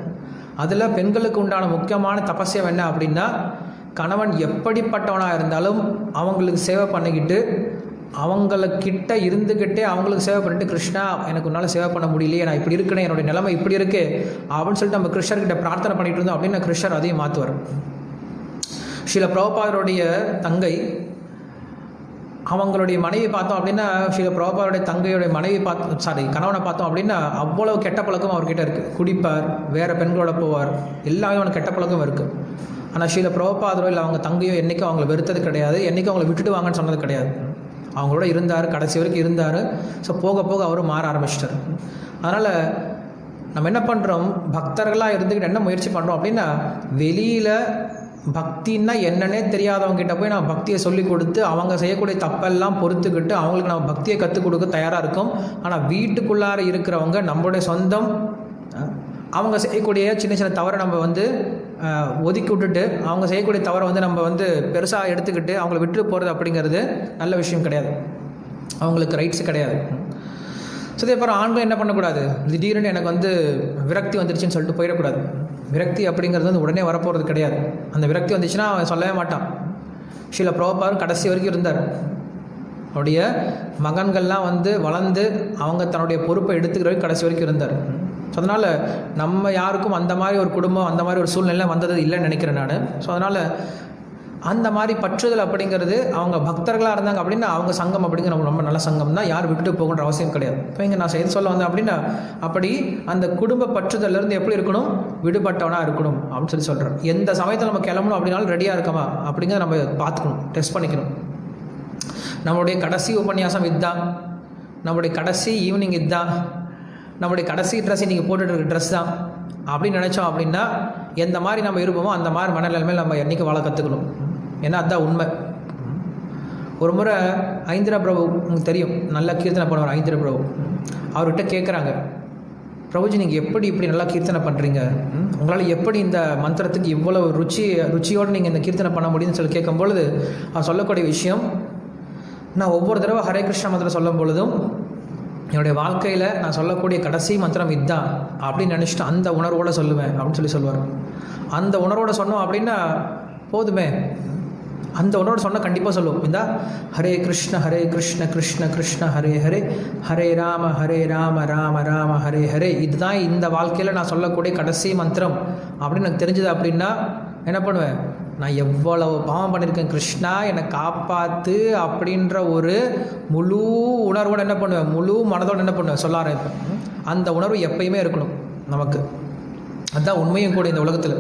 அதில் பெண்களுக்கு உண்டான முக்கியமான தபஸ்யா என்ன அப்படின்னா, கணவன் எப்படிப்பட்டவனாக இருந்தாலும் அவங்களுக்கு சேவை பண்ணிக்கிட்டு அவங்களுக்கிட்ட இருந்துக்கிட்டே அவங்களுக்கு சேவை பண்ணிட்டு, கிருஷ்ணா எனக்கு உன்னால் சேவை பண்ண முடியலையே, நான் இப்படி இருக்கிறேன், என்னுடைய நிலைமை இப்படி இருக்கு அப்படின்னு சொல்லிட்டு நம்ம கிருஷ்ணர்கிட்ட பிரார்த்தனை பண்ணிட்டு இருந்தோம் அப்படின்னு கிருஷ்ணர் அதையும் மாற்றுவார். ஸ்ரீல பிரபுபாதருடைய தங்கை, அவங்களுடைய மனைவி பார்த்தோம் அப்படின்னா, ஸ்ரீல பிரபுபாதருடைய தங்கையுடைய மனைவி கணவனை பார்த்தோம் அப்படின்னா அவ்வளவு கெட்ட பழக்கம் அவர்கிட்ட இருக்குது. குடிப்பார், வேறு பெண்களோட போவார், எல்லாமே அவனுக்கு கெட்ட பழக்கம் இருக்குது. ஆனால் ஸ்ரீல பிரபுபாதரோ இல்லை அவங்க தங்கையோ என்றைக்கும் அவங்களை வெறுத்தது கிடையாது, என்றைக்கும் அவங்களை விட்டுட்டு வாங்கன்னு சொன்னது கிடையாது. அவங்களோட இருந்தார், கடைசி வரைக்கும் இருந்தார். ஸோ போக போக அவரும் மாற ஆரம்பிச்சிட்டார். அதனால் நம்ம என்ன பண்ணுறோம், பக்தர்களாக இருந்துக்கிட்டு என்ன முயற்சி பண்ணுறோம் அப்படின்னா, வெளியில் பக்தின்னா என்னன்னே தெரியாதவங்ககிட்ட போய் நம்ம பக்தியை சொல்லிக் கொடுத்து அவங்க செய்யக்கூடிய தப்பெல்லாம் பொறுத்துக்கிட்டு அவங்களுக்கு நம்ம பக்தியை கற்றுக் கொடுக்க தயாராக இருக்கும். ஆனால் வீட்டுக்குள்ளார இருக்கிறவங்க நம்மளுடைய சொந்தம் அவங்க செய்யக்கூடிய சின்ன சின்ன தவறை நம்ம ஒதுக்கி விட்டுட்டு அவங்க செய்யக்கூடிய தவறை நம்ம பெருசாக எடுத்துக்கிட்டு அவங்கள விட்டு போகிறது அப்படிங்கிறது நல்ல விஷயம் கிடையாது, அவங்களுக்கு ரைட்ஸ் கிடையாது. ஸோ இதே அப்புறம் ஆண்கள் என்ன பண்ணக்கூடாது, திடீர்னு எனக்கு விரக்தி வந்துருச்சுன்னு சொல்லிட்டு போயிடக்கூடாது. விரக்தி அப்படிங்கிறது உடனே வரப்போகிறது கிடையாது. அந்த விரக்தி வந்துச்சுன்னா அவன் சொல்லவே மாட்டான். ஸ்ரீல பிரபுபாதர் கடைசி வரைக்கும் இருந்தார். அவருடைய மகன்கள்லாம் வளர்ந்து அவங்க தன்னுடைய பொறுப்பை எடுத்துக்கிற வரைக்கும் கடைசி வரைக்கும் இருந்தார். ஸோ அதனால் நம்ம யாருக்கும் அந்த மாதிரி ஒரு குடும்பம் அந்த மாதிரி ஒரு சூழ்நிலை வந்தது இல்லைன்னு நினைக்கிறேன் நான். ஸோ அதனால் அந்த மாதிரி பற்றுதல் அப்படிங்கிறது அவங்க பக்தர்களாக இருந்தாங்க அப்படின்னா அவங்க சங்கம் அப்படிங்கிற ரொம்ப நல்ல சங்கம் தான், யார் விட்டுட்டு போகணுன்ற அவசியம் கிடையாது. இப்போ இங்கே நான் செய்து சொல்ல வந்தேன் அப்படின்னா, அப்படி அந்த குடும்ப பற்றுதல்லேருந்து எப்படி இருக்கணும், விடுபட்டவனாக இருக்கணும் அப்படின்னு சொல்கிறேன். எந்த சமயத்தில் நம்ம கிளம்பணும் அப்படின்னாலும் ரெடியாக இருக்கமா அப்படிங்கிறத நம்ம பார்த்துக்கணும், டெஸ்ட் பண்ணிக்கணும். நம்மளுடைய கடைசி உபன்யாசம் இதுதான், நம்மளுடைய கடைசி ஈவினிங் இதுதான், நம்மளுடைய கடைசி ட்ரெஸ் இன்றைக்கி போட்டுட்டு இருக்க ட்ரெஸ் தான் அப்படின்னு நினச்சோம் அப்படின்னா எந்த மாதிரி நம்ம இருப்போமோ அந்த மாதிரி மனநிலைமையில் நம்ம என்றைக்கு வாழ கற்றுக்கணும். ஏன்னா அதுதான் உண்மை. ஒரு முறை ஐந்திர பிரபு, உங்களுக்கு தெரியும், நல்ல கீர்த்தனை பண்ணுவார் ஐந்திர பிரபு. அவர்கிட்ட கேட்குறாங்க, பிரபுஜி நீங்கள் எப்படி இப்படி நல்லா கீர்த்தனை பண்ணுறீங்க, உங்களால் எப்படி இந்த மந்திரத்துக்கு இவ்வளோ ருச்சியோடு நீங்கள் இந்த கீர்த்தனை பண்ண முடியும்னு சொல்லி கேட்கும்பொழுது அவர் சொல்லக்கூடிய விஷயம், நான் ஒவ்வொரு தடவை ஹரே கிருஷ்ண மந்திரம் சொல்லும் பொழுதும் என்னுடைய வாழ்க்கையில் நான் சொல்லக்கூடிய கடைசி மந்திரம் இதுதான் அப்படின்னு நினச்சிட்டு அந்த உணர்வோடு சொல்லுவேன் அப்படின்னு சொல்லுவார். அந்த உணர்வோடு சொன்னோம் அப்படின்னா போதுமே, அந்த உணர்வோடு சொன்னால் கண்டிப்பாக சொல்லுவோம். இந்த ஹரே கிருஷ்ண கிருஷ்ண கிருஷ்ண ஹரே ஹரே, ஹரே ராம ராம ராம ஹரே ஹரே, இதுதான் இந்த வாழ்க்கையில் நான் சொல்லக்கூடிய கடைசி மந்திரம் அப்படின்னு எனக்கு தெரிஞ்சது அப்படின்னா என்ன பண்ணுவேன், நான் எவ்வளவு பாவம் பண்ணியிருக்கேன், கிருஷ்ணா என்னை காப்பாற்று அப்படின்ற ஒரு முழு உணர்வோடு என்ன பண்ணுவேன், முழு மனதோடு என்ன பண்ணுவேன் சொல்ல ஆரம்பிப்பேன். அந்த உணர்வு எப்பயுமே இருக்கணும் நமக்கு. அதுதான் உண்மையும் கூட. இந்த உலகத்தில்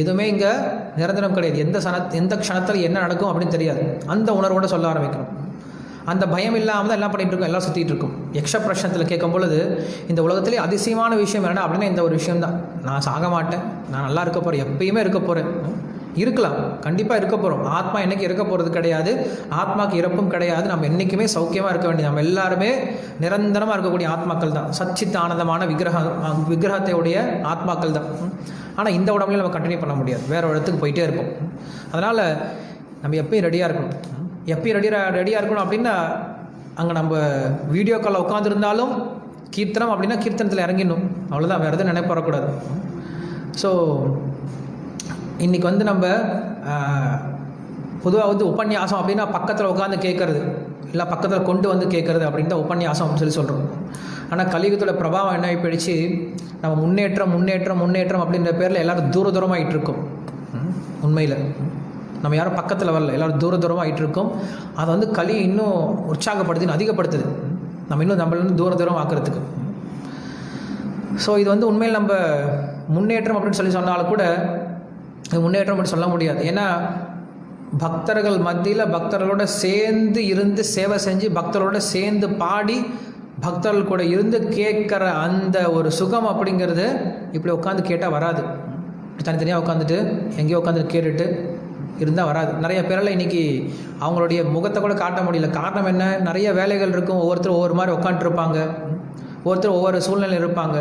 எதுவுமே இங்கே நிரந்தரம் கிடையாது. எந்த க்ஷணத்தில் என்ன நடக்கும் அப்படின்னு தெரியாது. அந்த உணர்வோடு சொல்ல ஆரம்பிக்கணும். அந்த பயம் இல்லாமல் தான் எல்லாம் பண்ணிகிட்டு இருக்கோம், எல்லாம் சுற்றிட்டு இருக்கும். யக்ஷ பிரஷ்னத்தில் கேட்கும் பொழுது இந்த உலகத்திலே அதிசயமான விஷயம் என்ன அப்படின்னா இந்த ஒரு விஷயம்தான், நான் சாக மாட்டேன், நான் நல்லா இருக்க போகிறேன், எப்பயுமே இருக்க போகிறேன். இருக்கலாம், கண்டிப்பாக இருக்க போகிறோம். ஆத்மா என்றைக்கு இருக்க போகிறது கிடையாது, ஆத்மாக்கு இறப்பும் கிடையாது. நம்ம என்றைக்குமே சௌக்கியமாக இருக்க வேண்டியது. நம்ம எல்லாருமே நிரந்தரமாக இருக்கக்கூடிய ஆத்மாக்கள் தான், சச்சித் ஆனந்தமான விக்கிரகத்தையுடைய ஆத்மாக்கள் தான். ஆனால் இந்த உடம்புல நம்ம கண்டினியூ பண்ண முடியாது, வேறு இடத்துக்கு போயிட்டே இருப்போம். அதனால் நம்ம எப்பயும் ரெடியாக இருக்கணும். எப்பயும் ரெடியாக இருக்கணும் அப்படின்னா அங்கே நம்ம வீடியோ காலில் உட்காந்துருந்தாலும் கீர்த்தனம் அப்படின்னா கீர்த்தனத்தில் இறங்கிடணும், அவ்வளோதான், வேறு எதுவும் நினைப்பு வரக்கூடாது. ஸோ இன்றைக்கி நம்ம பொதுவாக உபன்யாசம் அப்படின்னா பக்கத்தில் உட்காந்து கேட்குறது, இல்லை பக்கத்தில் கொண்டு கேட்குறது அப்படின்னு தான் உபன்யாசம் அப்படின்னு சொல்கிறோம். ஆனால் கலியுகத்தோட பிரபாவம் என்ன போயிடுச்சு, நம்ம முன்னேற்றம் அப்படின்ற பேரில் எல்லோரும் தூரமாகிட்டு இருக்கோம். உண்மையில் நம்ம யாரும் பக்கத்தில் வரல, எல்லோரும் தூரமாகிட்டு இருக்கோம். அதை கலி இன்னும் உற்சாகப்படுத்தி அதிகப்படுத்துது, நம்ம இன்னும் நம்மள தூரம் ஆக்கிறதுக்கு. ஸோ இது உண்மையில் நம்ம முன்னேற்றம் அப்படின்னு சொன்னாலும் கூட முன்னேற்றம் அப்படின்னு சொல்ல முடியாது. ஏன்னா பக்தர்கள் மத்தியில் பக்தர்களோட சேர்ந்து இருந்து சேவை செஞ்சு பக்தர்களோட சேர்ந்து பாடி பக்தர்கள் கூட இருந்து கேட்குற அந்த ஒரு சுகம் அப்படிங்கிறது இப்படி உட்காந்து கேட்டால் வராது. தனித்தனியாக உட்காந்துட்டு எங்கேயோ உட்காந்துட்டு கேட்டுட்டு இருந்தால் வராது. நிறைய பேரால் இன்றைக்கி அவங்களுடைய முகத்தை கூட காட்ட முடியல. காரணம் என்ன, நிறைய வேலைகள் இருக்கும், ஒவ்வொருத்தரும் ஒவ்வொரு மாதிரி உட்காந்துருப்பாங்க, ஒவ்வொருத்தர் ஒவ்வொரு சூழ்நிலையில் இருப்பாங்க.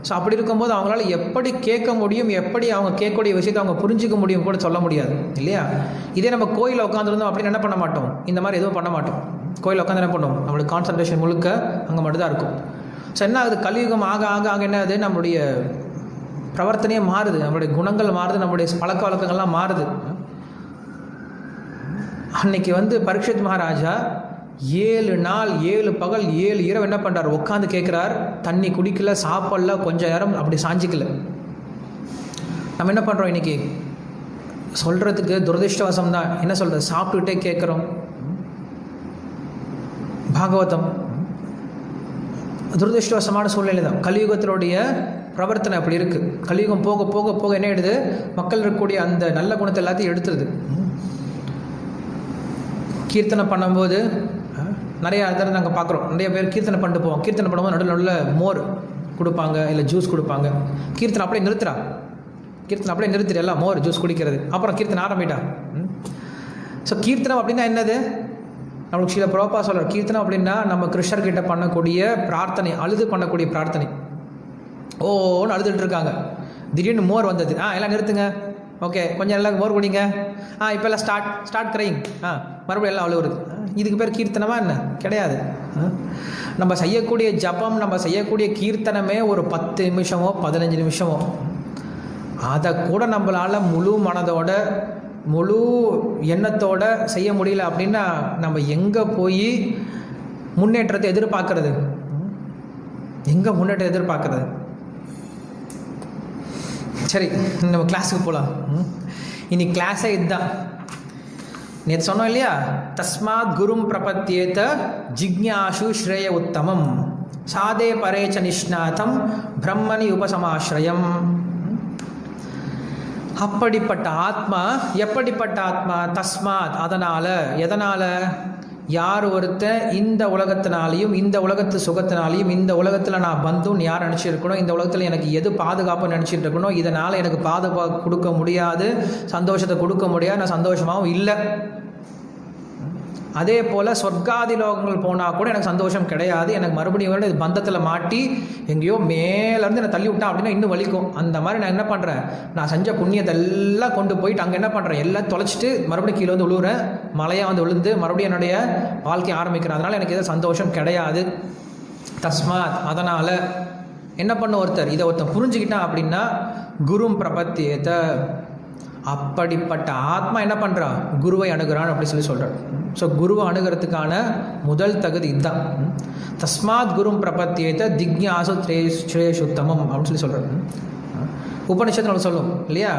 ஸோ அப்படி இருக்கும்போது அவங்களால எப்படி கேட்க முடியும், எப்படி அவங்க கேட்கக்கூடிய விஷயத்தை அவங்க புரிஞ்சிக்க முடியும் கூட சொல்ல முடியாது இல்லையா. இதே நம்ம கோயிலில் உட்காந்துருந்தோம் அப்படின்னு என்ன பண்ண மாட்டோம், இந்த மாதிரி எதுவும் பண்ண மாட்டோம். கோயிலில் உட்காந்து என்ன பண்ணுவோம், நம்மளுக்கு கான்சன்ட்ரேஷன் முழுக்க அங்கே மட்டும்தான் இருக்கும். ஸோ என்ன ஆகுது, கலியுகம் ஆக ஆக ஆக என்ன ஆகுது, நம்மளுடைய பிரவர்த்தனையே மாறுது, நம்மளுடைய குணங்கள் மாறுது, நம்மளுடைய பழக்க வழக்கங்கள்லாம் மாறுது. அன்னைக்கு பரீட்சித் மகாராஜா 7 நாள் 7 பகல் 7 இரவு என்ன பண்ணுறார், உட்காந்து கேட்குறார். தண்ணி குடிக்கல, சாப்பிடல, கொஞ்சம் நேரம் அப்படி சாஞ்சிக்கல. நம்ம என்ன பண்ணுறோம் இன்றைக்கி, சொல்கிறதுக்கு துரதிருஷ்டவசம் தான். என்ன சொல்கிறது, சாப்பிட்டுக்கிட்டே கேட்குறோம். பாகவதம் துரதிருஷ்டவசமான சூழ்நிலை தான். கலியுகத்தினுடைய பிரவர்த்தனை அப்படி இருக்குது. கலியுகம் போக போக போக என்ன ஆயிடுது, மக்கள் இருக்கக்கூடிய அந்த நல்ல குணத்தை எல்லாத்தையும் எடுத்துருது. கீர்த்தனை பண்ணும்போது நிறைய இடத்துல நாங்கள் பார்க்குறோம், நிறைய பேர் கீர்த்தனை பண்ணிட்டு போவோம். கீர்த்தனை பண்ணும்போது நடுவில் மோர் கொடுப்பாங்க, இல்லை ஜூஸ் கொடுப்பாங்க. கீர்த்தனை அப்படியே நிறுத்துறா, கீர்த்தனை அப்படியே நிறுத்துற, எல்லாம் மோர் ஜூஸ் குடிக்கிறது, அப்புறம் கீர்த்தனை ஆரம்பிட்டா. ஸோ கீர்த்தனம் அப்படின்னா என்னது? நம்மளுக்கு சில ப்ரோப்பா சொல்கிறார், கீர்த்தனம் அப்படின்னா நம்ம கிருஷ்ணர்கிட்ட பண்ணக்கூடிய பிரார்த்தனை, அழுது பண்ணக்கூடிய பிரார்த்தனை. ஓன்னு அழுதுட்டு இருக்காங்க, திடீர்னு மோர் வந்தது, எல்லாம் நிறுத்துங்க, ஓகே கொஞ்சம் எல்லாம் மோர் குடிங்க, இப்போ எல்லாம் ஸ்டார்ட் கிரைங், மறுபடியும் எல்லாம் அழுவுறது. இதுக்கு பேர் கீர்த்தனமா என்ன? கிடையாது. நம்ம செய்யக்கூடிய ஜபம், நம்ம செய்யக்கூடிய கீர்த்தனமே ஒரு 10 நிமிஷமோ 15 நிமிஷமோ, அதை கூட நம்மளால் முழு மனதோட முழு எண்ணத்தோட செய்ய முடியல அப்படின்னா நம்ம எங்கே போய் முன்னேற்றத்தை எதிர்பார்க்கறது? எங்கே முன்னேற்றத்தை எதிர்பார்க்கறது? சரி, நம்ம கிளாஸுக்கு போகலாம். இன்னைக்கு கிளாஸே இதுதான். நேற்று சொன்னோம் இல்லையா, தஸ்மாத் குரும் பிரபத்தியேத ஜிக்ஞாசு ஸ்ரேய உத்தமம் சாதே பரேச்ச நிஷ்ணாதம் பிரம்மணி உபசமாஸ்ரயம். அப்படிப்பட்ட ஆத்மா எப்படிப்பட்ட ஆத்மா? தஸ்மாத் அதனால், எதனால்? யார் ஒருத்தன் இந்த உலகத்தினாலையும் இந்த உலகத்து சுகத்தினாலையும் இந்த உலகத்தில் நான் பந்துன்னு யார் நினச்சிருக்கணும், இந்த உலகத்தில் எனக்கு எது பாதுகாப்புன்னு நினச்சிட்டு இருக்கணும், இதனால் எனக்கு பாதுகாப்பு கொடுக்க முடியாது, சந்தோஷத்தை கொடுக்க முடியாது, நான் சந்தோஷமாகவும் இல்லை. அதே போல் சொர்க்காதி லோகங்கள் போனால் கூட எனக்கு சந்தோஷம் கிடையாது, எனக்கு மறுபடியும் இது பந்தத்தில் மாட்டி எங்கேயோ மேலேருந்து என்னை தள்ளி விட்டான் அப்படின்னா இன்னும் வலிக்கும். அந்த மாதிரி நான் என்ன பண்ணுறேன், நான் செஞ்ச புண்ணியத்தை எல்லாம் கொண்டு போயிட்டு அங்கே என்ன பண்ணுறேன், எல்லாம் தொலைச்சிட்டு மறுபடியும் கீழே வந்து விழுவுறேன், மலையாக வந்து விழுந்து மறுபடியும் என்னுடைய வாழ்க்கையை ஆரம்பிக்கிறேன். அதனால் எனக்கு எதுவும் சந்தோஷம் கிடையாது. தஸ்மாத் அதனால் என்ன பண்ண ஒருத்தர் இதை ஒருத்தர் புரிஞ்சுக்கிட்டான் அப்படின்னா குரும் பிரபத்தியேத, அப்படிப்பட்ட ஆத்மா என்ன பண்ணுறான், குருவை அணுகிறான் அப்படி சொல்கிறார். ஸோ குருவை அணுகிறதுக்கான முதல் தகுதி இதுதான். தஸ்மாத் குரும் பிரபத்தியேத திக்ஞாசு ஸ்ரேஷுத்தமம் அப்படின்னு சொல்கிறார். உபனிஷத்து நம்ம சொல்லும் இல்லையா,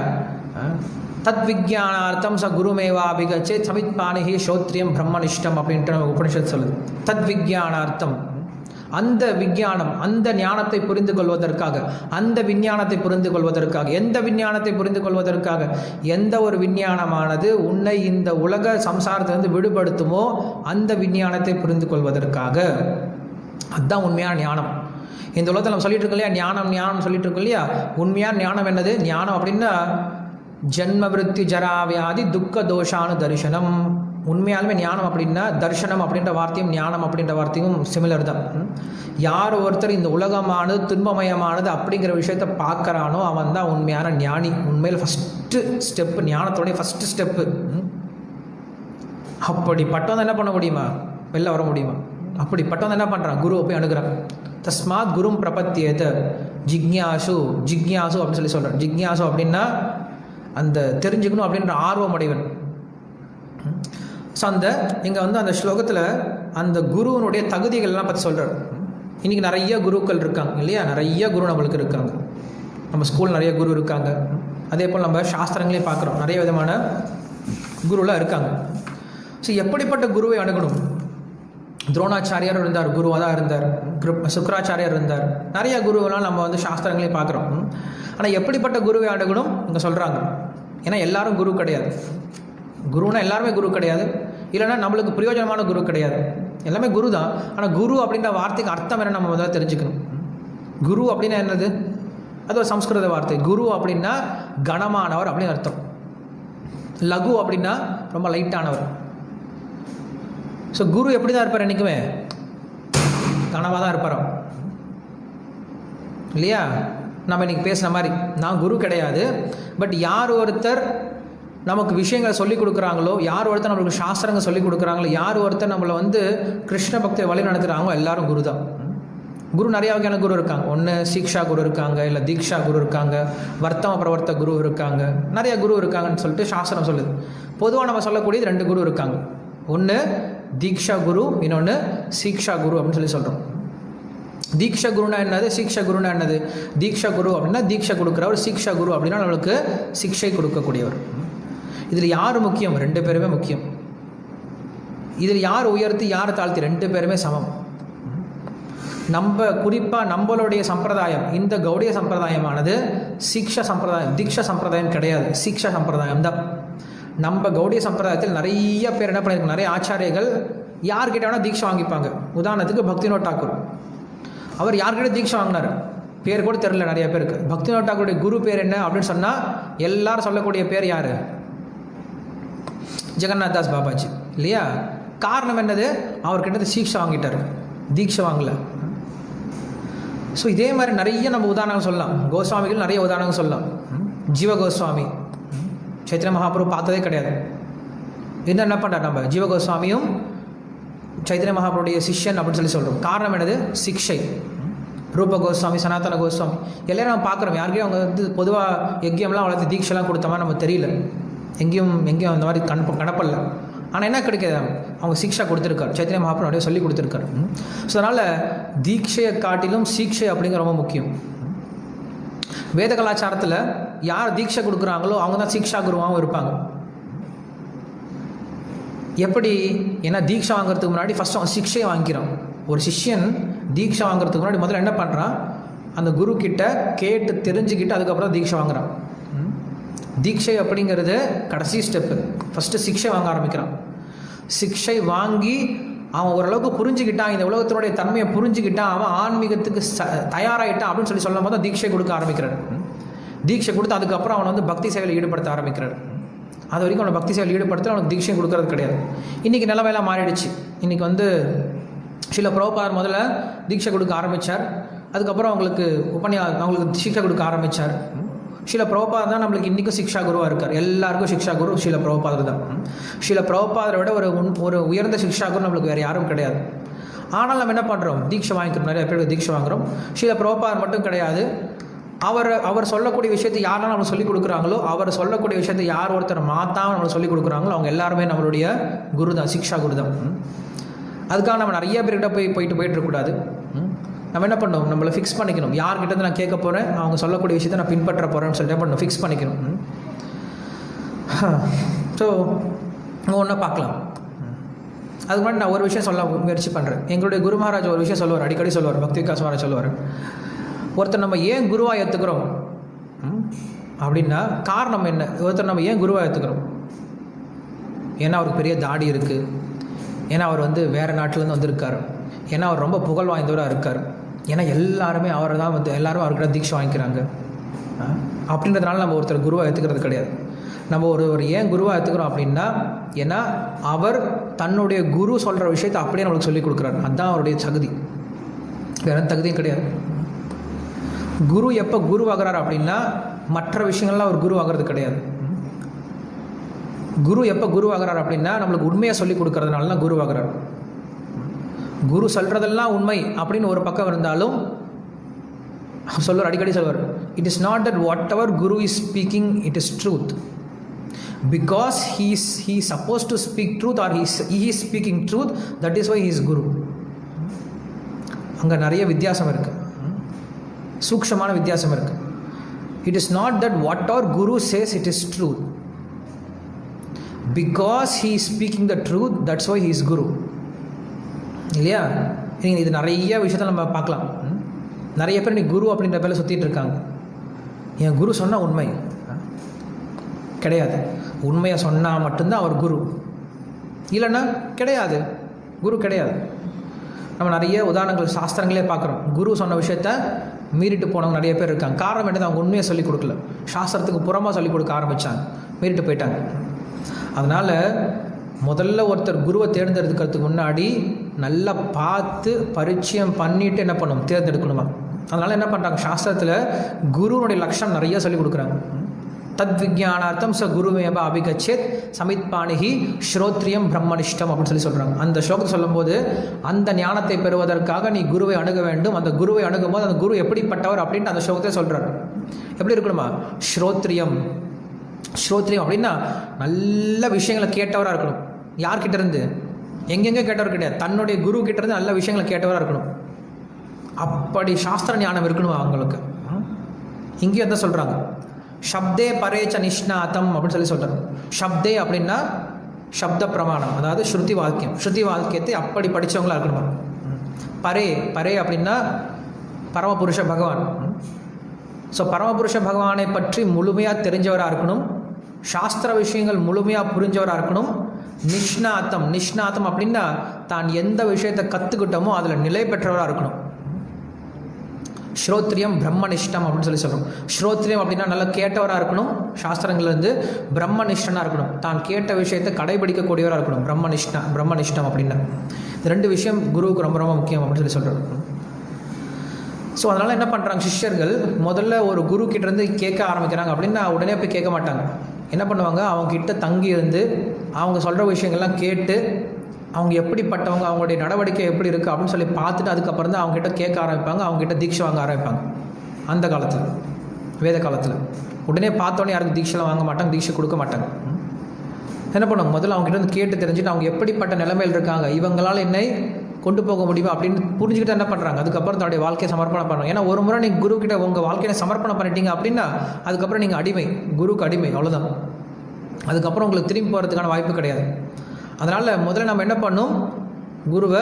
தத் விஜானார்த்தம் ச குருமேவா அபிகச்சே சமித்பானிஹி ஸ்ரோத்ரியம் பிரம்மனிஷ்டம் அப்படின்ட்டு நம்ம உபனிஷத்து சொல்லுது. தத் விஜானார்த்தம், அந்த விஞ்ஞானம், அந்த ஞானத்தை புரிந்து கொள்வதற்காக, அந்த விஞ்ஞானத்தை புரிந்து கொள்வதற்காக, எந்த விஞ்ஞானத்தை புரிந்து கொள்வதற்காக, எந்த ஒரு விஞ்ஞானமானது உன்னை இந்த உலக சம்சாரத்திலிருந்து விடுபடுத்துமோ அந்த விஞ்ஞானத்தை புரிந்து கொள்வதற்காக. அதுதான் உண்மையான ஞானம். இந்த உலகத்தில் நம்ம சொல்லிட்டு இருக்கோம் இல்லையா, ஞானம் சொல்லிட்டு இருக்கோம் இல்லையா. உண்மையான ஞானம் என்னது? ஞானம் அப்படின்னா ஜன்ம விருத்தி ஜராவியாதி துக்க தோஷானு தரிசனம். உண்மையாலுமே ஞானம் அப்படின்னா தர்ஷனம் அப்படின்ற வார்த்தையும் ஞானம் அப்படின்ற வார்த்தையும் சிமிலர் தான். யார் ஒருத்தர் இந்த உலகமானது துன்பமயமானது அப்படிங்கிற விஷயத்தை பார்க்குறானோ அவன் தான் உண்மையான ஞானி. உண்மையில் ஃபஸ்ட்டு ஸ்டெப்பு, ஞானத்தோடைய ஃபஸ்ட்டு ஸ்டெப்பு. அப்படிப்பட்டவன் என்ன பண்ண முடியுமா, வெளில வர முடியுமா? அப்படிப்பட்டவன் என்ன பண்ணுறான், குருவை போய் அணுகிறான். தஸ்மாத் குரும் பிரபத்தியேத ஜிக்ஞாசு அப்படின்னு சொல்கிறான். ஜிக்ஞாசு அப்படின்னா அந்த தெரிஞ்சுக்கணும் அப்படின்ற ஆர்வம் அடைவன். ஸோ இங்கே அந்த ஸ்லோகத்தில் அந்த குருவனுடைய தகுதிகள்லாம் பற்றி சொல்கிறார். இன்றைக்கி நிறைய குருக்கள் இருக்காங்க இல்லையா, நிறைய குரு நம்மளுக்கு இருக்காங்க. நம்ம ஸ்கூல் நிறைய குரு இருக்காங்க. அதே போல் நம்ம சாஸ்திரங்களே பார்க்குறோம், நிறைய விதமான குருலாம் இருக்காங்க. ஸோ எப்படிப்பட்ட குருவை அணுகணும்? துரோணாச்சாரியார் இருந்தார், குருவாக தான் இருந்தார். சுக்கராச்சாரியார் இருந்தார். நிறைய குருவெல்லாம் நம்ம சாஸ்திரங்களே பார்க்குறோம். ஆனால் எப்படிப்பட்ட குருவை அணுகணும் இங்கே சொல்கிறாங்க. ஏன்னா எல்லாரும் குரு கிடையாது. குருனா எல்லாருமே குரு கிடையாது, இல்லைன்னா நம்மளுக்கு பிரயோஜனமான குரு கிடையாது. எல்லாமே குரு தான். ஆனால் குரு அப்படின்ற வார்த்தைக்கு அர்த்தம் என்ன நம்ம முதல்ல தெரிஞ்சுக்கணும். குரு அப்படின்னா என்னது? அது ஒரு சம்ஸ்கிருத வார்த்தை. குரு அப்படின்னா கனமானவர் அப்படின்னு அர்த்தம். லகு அப்படின்னா ரொம்ப லைட்டானவர். ஸோ குரு எப்படி தான் இருப்பார்? என்றைக்குமே கனவாக தான் இருப்பார் இல்லையா. நம்ம இன்றைக்கி பேசுகிற மாதிரி நான் குரு கிடையாது, பட் யார் ஒருத்தர் நமக்கு விஷயங்களை சொல்லிக் கொடுக்குறாங்களோ, யார் ஒருத்தர் நம்மளுக்கு சாஸ்திரங்கள் சொல்லிக் கொடுக்குறாங்களோ, யார் ஒருத்தர் நம்மளை கிருஷ்ண பக்தியை வழி நடத்துகிறாங்களோ எல்லாரும் குரு தான். குரு நிறைய வகையான குரு இருக்காங்க. ஒன்று சீக்ஷா குரு இருக்காங்க, இல்லை தீக்ஷா குரு இருக்காங்க, வர்த்தம பிரவர்த்த குரு இருக்காங்க, நிறைய குரு இருக்காங்கன்னு சொல்லிட்டு சாஸ்திரம் சொல்லுது. பொதுவாக நம்ம சொல்லக்கூடியது 2 குரு இருக்காங்க. ஒன்று தீக்ஷா குரு, இன்னொன்று சீக்ஷா குரு அப்படின்னு சொல்கிறோம். தீக்ஷா குருனா என்னது, சீக்ஷா குருனா என்னது? தீக்ஷா குரு அப்படின்னா தீக்ஷா கொடுக்குறவர், சீக்ஷா குரு அப்படின்னா நம்மளுக்கு சிக்ஷை கொடுக்கக்கூடியவர். இதில் யார் முக்கியம்? 2 பேருமே முக்கியம். இதில் யார் உயர்த்தி யார் தாழ்த்தி? 2 பேருமே சமம். நம்ம குறிப்பாக நம்மளுடைய சம்பிரதாயம், இந்த கௌடிய சம்பிரதாயமானது சீக்ஷா சம்பிரதாயம், தீக்ஷா சம்பிரதாயம் கிடையாது, சீக்ஷா சம்பிரதாயம் தான். நம்ம கௌடிய சம்பிரதாயத்தில் நிறைய பேர் என்ன பண்ணியிருக்காங்க, நிறைய ஆச்சாரியர்கள் யார்கிட்ட வேணால் தீட்சை வாங்கிப்பாங்க. உதாரணத்துக்கு பக்திவினோத் தாக்கூர், அவர் யார்கிட்ட தீட்சை வாங்கினார்? பேர் கூட தெரியல நிறைய பேருக்கு. பக்திவினோத் தாக்கூருடைய குரு பேர் என்ன அப்படின்னு சொன்னால் எல்லாரும் சொல்லக்கூடிய பேர் யார்? ஜெகநாத் தாஸ் பாபாஜி இல்லையா? காரணம் என்னது? அவர்கிட்ட சீக்ஷை வாங்கிட்டார், தீட்சை வாங்கல. ஸோ இதே மாதிரி நிறைய நம்ம உதாரணங்கள் சொல்லலாம். கோஸ்வாமிகள் நிறைய உதாரணங்கள் சொல்லலாம். ஜீவ கோஸ்வாமி சைத்தன்ய மகாபிரபு பார்த்ததே கிடையாது. இன்னும் என்ன பண்ணுறார்? நம்ம ஜீவ கோஸ்வாமியும் சைத்தன்ய மகாபிரபுடைய சிஷ்யன் அப்படின்னு சொல்லி சொல்கிறோம். காரணம் என்னது? சிக்ஷை. ரூப கோஸ்வாமி, சனாதன கோஸ்வாமி எல்லாரும் நம்ம பார்க்குறோம். யாருக்கையும் அவங்க வந்து பொதுவாக யஜ்யம்லாம் வளர்த்து தீட்சைலாம் கொடுத்தமா நம்ம தெரியல, எங்கேயும் அந்த மாதிரி கணப்படல. ஆனால் என்ன கிடைக்காது? அவங்க சிக்ஷா கொடுத்துருக்காரு, சைத்தன்ய மகாபிரபு நிறைய சொல்லி கொடுத்துருக்காரு. ஸோ அதனால் தீட்சையை காட்டிலும் சீக்ஷை அப்படிங்கிற ரொம்ப முக்கியம். வேத கலாச்சாரத்தில் யார் தீட்சை கொடுக்குறாங்களோ அவங்க தான் சீக்ஷா குருவாகவும் இருப்பாங்க. எப்படி? ஏன்னா தீட்சை வாங்குறதுக்கு முன்னாடி ஃபஸ்ட்டு அவன் சிக்ஷையை வாங்கிக்கிறான். ஒரு சிஷ்யன் தீட்சை வாங்குறதுக்கு முன்னாடி முதல்ல என்ன பண்ணுறான்? அந்த குரு கிட்ட கேட்டு தெரிஞ்சுக்கிட்டு அதுக்கப்புறம் தீட்சை வாங்குறான். தீட்சை அப்படிங்கிறது கடைசி ஸ்டெப்பு. ஃபஸ்ட்டு சிக்ஷை வாங்க ஆரம்பிக்கிறான். சிக்ஷை வாங்கி அவன் ஓரளவுக்கு புரிஞ்சுக்கிட்டான், இந்த உலகத்தினுடைய தன்மையை புரிஞ்சுக்கிட்டான், அவன் ஆன்மீகத்துக்கு தயாராகிட்டான் அப்படின்னு சொல்லும் போது தீட்சை கொடுக்க ஆரம்பிக்கிறார். தீட்சை கொடுத்து அதுக்கப்புறம் அவனை வந்து பக்தி சேவையில் ஈடுபடுத்த ஆரம்பிக்கிறார். அது வரைக்கும் அவனை பக்தி சேவையில் ஈடுபடுத்த அவனுக்கு தீட்சை கொடுக்கறது கிடையாது. இன்றைக்கி நிலைமையெல்லாம் மாறிடுச்சு. இன்றைக்கி வந்து ஸ்ரீல பிரபுபாதர் முதல்ல தீட்சை கொடுக்க ஆரம்பித்தார். அதுக்கப்புறம் அவங்களுக்கு சிக்ஷை கொடுக்க ஆரம்பித்தார். ஸ்ரீல பிரபுபாதர் தான் நம்மளுக்கு இன்றைக்கும் சிக்ஷா குருவாக இருக்கார். எல்லாருக்கும் சிக்ஷா குரு ஸ்ரீல பிரபுபாதர் தான். ஸ்ரீல பிரபுபாதரை விட ஒரு உயர்ந்த சிக்ஷா குரு நம்மளுக்கு வேறு யாரும் கிடையாது. ஆனால் நம்ம என்ன பண்ணுறோம்? தீட்சை வாங்கிக்கிறோம், நிறைய பேருக்கு தீட்சை வாங்குகிறோம். ஸ்ரீல பிரபுபாதர் மட்டும் கிடையாது, அவர் சொல்லக்கூடிய விஷயத்தை யாரெல்லாம் நம்மளுக்கு சொல்லிக் கொடுக்குறாங்களோ, அவர் சொல்லக்கூடிய விஷயத்தை யார் ஒருத்தர் மாற்றாமல் நம்மளுக்கு சொல்லிக் கொடுக்குறாங்களோ அவங்க எல்லாருமே நம்மளுடைய குரு தான், சிக்ஷா குரு தான். அதுக்காக நம்ம நிறைய பேர்கிட்ட போயிட்டு இருக்கக்கூடாது. நம்ம என்ன பண்ணணும்? நம்மளை ஃபிக்ஸ் பண்ணிக்கணும். யார்கிட்ட நான் கேட்க போகிறேன், அவங்க சொல்லக்கூடிய விஷயத்தை நான் பின்பற்ற போகிறேன்னு சொல்லிட்டு பண்ணணும், ஃபிக்ஸ் பண்ணிக்கணும். ஸோ ஒன்றா பார்க்கலாம். அதுக்கு முன்னாடி நான் ஒரு விஷயம் சொல்ல முயற்சி பண்ணுறேன். எங்களுடைய குரு மகாராஜ் ஒரு விஷயம் சொல்லுவார், அடிக்கடி சொல்லுவார், பக்தி விகாஸ் மகாராஜ் சொல்லுவார். ஒருத்தர் நம்ம ஏன் குருவாக ஏற்றுக்கிறோம் அப்படின்னா காரணம் என்ன? ஒருத்தர் நம்ம ஏன் குருவாக ஏற்றுக்கிறோம்? ஏன்னா அவருக்கு பெரிய தாடி இருக்குது, ஏன்னா அவர் வந்து வேறு நாட்டிலேருந்து வந்திருக்கார், ஏன்னா அவர் ரொம்ப புகழ் வாய்ந்தவராக இருக்கார், ஏன்னா எல்லாருமே அவரை தான் வந்து எல்லாரும் அவர்கிட்ட தீட்சை வாங்கிக்கிறாங்க அப்படின்றதுனால நம்ம ஒருத்தர் குருவாக ஏற்றுக்கிறது கிடையாது. நம்ம ஒரு ஏன் குருவாக ஏற்றுக்கிறோம் அப்படின்னா, ஏன்னா அவர் தன்னுடைய குரு சொல்கிற விஷயத்தை அப்படியே நம்மளுக்கு சொல்லிக் கொடுக்குறாரு. அதுதான் அவருடைய தகுதி, வேறு தகுதியும் கிடையாது. குரு எப்போ குருவாகிறார் அப்படின்னா மற்ற விஷயங்கள்லாம் அவர் குருவாகிறது கிடையாது. குரு எப்போ குருவாகிறார் அப்படின்னா நம்மளுக்கு உண்மையை சொல்லிக் கொடுக்கறதுனால தான் குருவாகிறார். குரு சொல்கிறதெல்லாம் உண்மை அப்படின்னு ஒரு பக்கம் இருந்தாலும் சொல்லுவார், அடிக்கடி சொல்வார், it is not that whatever Guru is speaking it is truth, because he is supposed to speak truth or he is speaking truth, that is why he is guru. அங்கே நிறைய வித்தியாசம் இருக்குது, சூக்ஷமான வித்தியாசம் இருக்குது. It is not that whatever guru says it is truth, because he is speaking the truth, that's why he is guru. இல்லையா? நீங்கள் இது நிறைய விஷயத்தில் நம்ம பார்க்கலாம். நிறைய பேர் நீ குரு அப்படின்ற பேரில் சுற்றிட்டு இருக்காங்க. என் குரு சொன்னால் உண்மை கிடையாது, உண்மையை சொன்னால் மட்டும்தான் அவர் குரு, இல்லைன்னா கிடையாது, குரு கிடையாது. நம்ம நிறைய உதாரணங்கள் சாஸ்திரங்களே பார்க்குறோம். குரு சொன்ன விஷயத்த மீறிட்டு போனவங்க நிறைய பேர் இருக்காங்க. காரணம் என்னது? அவங்க உண்மையை சொல்லிக் கொடுக்கல, சாஸ்திரத்துக்கு புறமாக சொல்லிக் கொடுக்க ஆரம்பித்தாங்க, மீறிட்டு போயிட்டாங்க. அதனால் முதல்ல ஒருத்தர் குருவை தேர்ந்தெடுக்கிறதுக்கு முன்னாடி நல்லா பார்த்து பரிச்சயம் பண்ணிவிட்டு என்ன பண்ணணும்? தேர்ந்தெடுக்கணுமா. அதனால் என்ன பண்ணுறாங்க? சாஸ்திரத்தில் குருவனுடைய லட்சணம் நிறைய சொல்லிக் கொடுக்குறாங்க. தத் விஜயானார்த்தம் ச குருமேப அபிகச்சேத் சமித் பாணிகி ஸ்ரோத்ரியம் பிரம்மனிஷ்டம் அப்படின்னு சொல்லி சொல்கிறாங்க. அந்த ஸ்லோகத்தை சொல்லும்போது அந்த ஞானத்தை பெறுவதற்காக நீ குருவை அணுக வேண்டும். அந்த குருவை அணுகும்போது அந்த குரு எப்படிப்பட்டவர் அப்படின்ட்டு அந்த ஸ்லோகத்தை சொல்கிறார். எப்படி இருக்கணுமா? ஸ்ரோத்ரியம். ஸ்ரோத்ரியம் அப்படின்னா நல்ல விஷயங்களை கேட்டவராக இருக்கணும். யார்கிட்ட இருந்து? எங்கெங்கே கேட்டவர் கிடையாது, தன்னுடைய குரு கிட்ட இருந்து நல்ல விஷயங்களை கேட்டவராக இருக்கணும். அப்படி சாஸ்திர ஞானம் இருக்கணும் அவங்களுக்கு. இங்கேயும் தான் சொல்கிறாங்க, ஷப்தே பரேச்ச நிஷ்ணாத்தம் அப்படின்னு சொல்லி சொல்கிறாங்க. ஷப்தே அப்படின்னா சப்த பிரமாணம், அதாவது ஸ்ருதி வாக்கியம். ஸ்ருதி வாக்கியத்தை அப்படி படித்தவங்களாக இருக்கணுமா. பரே பரே அப்படின்னா பரமபுருஷ பகவான். ஸோ பரமபுருஷ பகவானை பற்றி முழுமையாக தெரிஞ்சவராக இருக்கணும், சாஸ்திர விஷயங்கள் முழுமையாக புரிஞ்சவராக இருக்கணும். நிஷ்ணாத்தம். நிஷ்ணாத்தம் அப்படின்னா தான் எந்த விஷயத்தை கற்றுக்கிட்டோமோ அதில் நிலை பெற்றவராக இருக்கணும். ஸ்ரோத்ரியம் பிரம்மனிஷ்டம் அப்படின்னு சொல்லி சொல்கிறோம். ஸ்ரோத்ரியம் அப்படின்னா நல்லா கேட்டவராக இருக்கணும், சாஸ்திரங்கள்லேருந்து. பிரம்மனிஷ்டனாக இருக்கணும், தான் கேட்ட விஷயத்தை கடைபிடிக்கக்கூடியவராக இருக்கணும். பிரம்மனிஷ்டம் அப்படின்னா இந்த 2 விஷயம் குருவுக்கு ரொம்ப ரொம்ப முக்கியம் அப்படின்னு சொல்லி சொல்கிறோம். ஸோ அதனால் என்ன பண்ணுறாங்க சிஷ்யர்கள், முதல்ல ஒரு குரு கிட்டேருந்து கேட்க ஆரம்பிக்கிறாங்க அப்படின்னா உடனே போய் கேட்க மாட்டாங்க. என்ன பண்ணுவாங்க, அவங்கக்கிட்ட தங்கி இருந்து அவங்க சொல்கிற விஷயங்கள்லாம் கேட்டு அவங்க எப்படிப்பட்டவங்க, அவங்களுடைய நடவடிக்கை எப்படி இருக்குது அப்படின்னு சொல்லி பார்த்துட்டு அதுக்கப்புறம் தான் அவங்ககிட்ட கேட்க ஆரம்பிப்பாங்க, அவங்ககிட்ட தீட்சை வாங்க ஆரம்பிப்பாங்க. அந்த காலத்தில், வேத காலத்தில் உடனே பார்த்தோன்னே யாருக்கும் தீட்சைலாம் வாங்க மாட்டாங்க, தீட்சை கொடுக்க மாட்டாங்க. என்ன பண்ணுவாங்க, முதல்ல அவங்ககிட்ட வந்து கேட்டு தெரிஞ்சுட்டு அவங்க எப்படிப்பட்ட நிலைமையில் இருக்காங்க, இவங்களால் என்னை கொண்டு போக முடியுமா அப்படின்னு புரிஞ்சுக்கிட்டு என்ன பண்ணுறாங்க, அதுக்கப்புறம் தன்னுடைய வாழ்க்கையை சமர்ப்பணம் பண்ணுறாங்க. ஏன்னா ஒரு முறை நீங்கள் குரு கிட்ட உங்கள் வாழ்க்கையை சமர்ப்பணம் பண்ணிட்டீங்க அப்படின்னா அதுக்கப்புறம் நீங்கள் அடிமை, குருக்கு அடிமை, அவ்வளோதான். அதுக்கப்புறம் உங்களுக்கு திரும்பி போகிறதுக்கான வாய்ப்பு கிடையாது. அதனால் முதல்ல நம்ம என்ன பண்ணணும், குருவை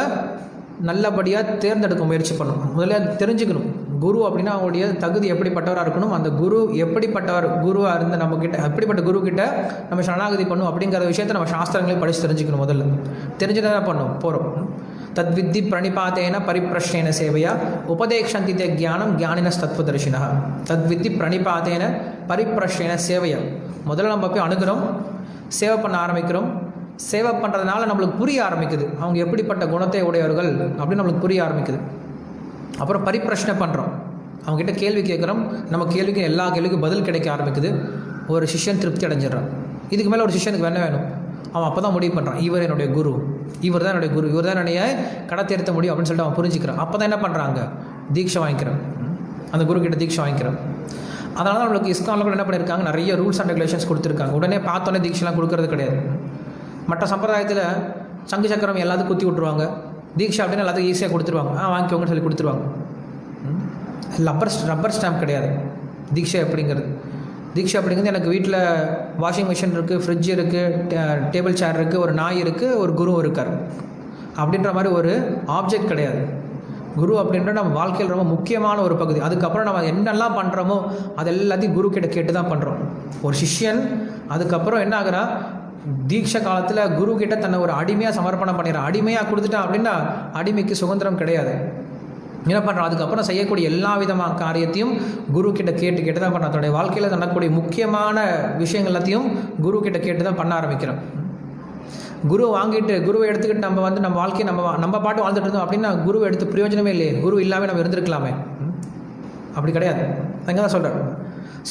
நல்லபடியாக தேர்ந்தெடுக்க முயற்சி பண்ணணும். முதல்ல தெரிஞ்சுக்கணும் குரு அப்படின்னா அவங்களுடைய தகுதி எப்படிப்பட்டவராக இருக்கணும், அந்த குரு எப்படிப்பட்டவர் குருவாக இருந்து நம்மக்கிட்ட எப்படிப்பட்ட குரு கிட்ட நம்ம சரணாகதி பண்ணணும் அப்படிங்கிற விஷயத்தை நம்ம சாஸ்திரங்களையும் படித்து தெரிஞ்சுக்கணும். முதல்ல தெரிஞ்சுட்டு தான் பண்ணணும் போகிறோம். தத்வித்தி பிரணிபாத்தேன பரிப்பிரஷ்னேன சேவையா உபதேக்ஷந்தி தே ஞானம் ஞானினஸ் தத்துவதர்ஷினா. தத்வித்தி பிரணிபாத்தேன பரிப்பிரஷ்னேன சேவையா, முதல்ல நம்ம போய் அணுகிறோம், சேவை பண்ண ஆரம்பிக்கிறோம். சேவை பண்ணுறதுனால நம்மளுக்கு புரிய ஆரம்பிக்குது அவங்க எப்படிப்பட்ட குணத்தை உடையவர்கள் அப்படின்னு நம்மளுக்கு புரிய ஆரம்பிக்குது. அப்புறம் பரிப்பிரஷ்னை பண்ணுறோம், அவங்ககிட்ட கேள்வி கேட்குறோம், நம்ம கேள்விக்கு எல்லா கேள்விக்கும் பதில் கிடைக்க ஆரம்பிக்குது. ஒரு சிஷ்யன் திருப்தி அடைஞ்சிடறான். இதுக்கு மேலே ஒரு சிஷ்யனுக்கு என்ன வேணும், அவன் அப்போ தான் முடிவு பண்ணுறான், இவர் என்னுடைய குரு, இவர் தான் என்னுடைய குரு, இவர் தான் என்னுடைய கடை தேர்த்த முடியும் அப்படின்னு சொல்லிட்டு அவன் புரிஞ்சுக்கிறான். அப்போ தான் என்ன பண்ணுறாங்க, தீட்சை வாங்கிக்கிறான், அந்த குரு கிட்ட தீட்சை வாங்கிக்கிறான். அதனால தான் நம்மளுக்கு இஸ்கானில் கூட என்ன பண்ணியிருக்காங்க, நிறைய ரூல்ஸ் அண்ட் ரெகுலேஷன்ஸ் கொடுத்துருக்காங்க. உடனே பார்த்தோன்னே தீட்சைலாம் கொடுக்கறது கிடையாது. மற்ற சம்பிரதாயத்தில் சங்கு சக்கரம் எல்லாத்துக்கும் குத்தி விட்ருவாங்க, தீட்சை அப்படின்னு எல்லாத்துக்கும் ஈஸியாக கொடுத்துருவாங்க, வாங்கிக்கோங்கன்னு சொல்லி கொடுத்துருவாங்க. ரப்பர் ஸ்டாம்ப் கிடையாது தீட்சை அப்படிங்கிறது. தீட்சை அப்படிங்கிறது எனக்கு வீட்டில் வாஷிங் மிஷின் இருக்குது, ஃப்ரிட்ஜ் இருக்குது, டேபிள் சேர் இருக்குது, ஒரு நாய் இருக்குது, ஒரு குரு இருக்கார் அப்படின்ற மாதிரி ஒரு ஆப்ஜெக்ட் கிடையாது. குரு அப்படின்ற நம்ம வாழ்க்கையில் ரொம்ப முக்கியமான ஒரு பகுதி. அதுக்கப்புறம் நம்ம என்னெல்லாம் பண்ணுறோமோ அது எல்லாத்தையும் குரு கிட்ட கேட்டு தான் பண்ணுறோம். ஒரு சிஷ்யன் அதுக்கப்புறம் என்ன ஆகுறா, தீட்சை காலத்தில் குரு கிட்ட தன்னை ஒரு அடிமையாக சமர்ப்பணம் பண்ணிடுறான். அடிமையாக கொடுத்துட்டான் அப்படின்னா அடிமைக்கு சுதந்திரம் கிடையாது. என்ன பண்ணுறான், அதுக்கப்புறம் செய்யக்கூடிய எல்லா விதமான காரியத்தையும் குரு கிட்ட கேட்டு தான் பண்ணுறான். தன்னுடைய வாழ்க்கையில் நடக்கக்கூடிய முக்கியமான விஷயங்கள் எல்லாத்தையும் குரு கிட்ட கேட்டு தான் பண்ண ஆரம்பிக்கிறோம். குரு வாங்கிட்டு குருவை எடுத்துக்கிட்டு நம்ம வந்து நம்ம வாழ்க்கையை நம்ம பாட்டு வாழ்ந்துட்டு இருந்தோம் அப்படின்னா குருவை எடுத்து பிரயோஜனமே இல்லையே, குரு இல்லாமல் நம்ம இருந்திருக்கலாமே. அப்படி கிடையாது. அங்கே தான் சொல்கிறார்,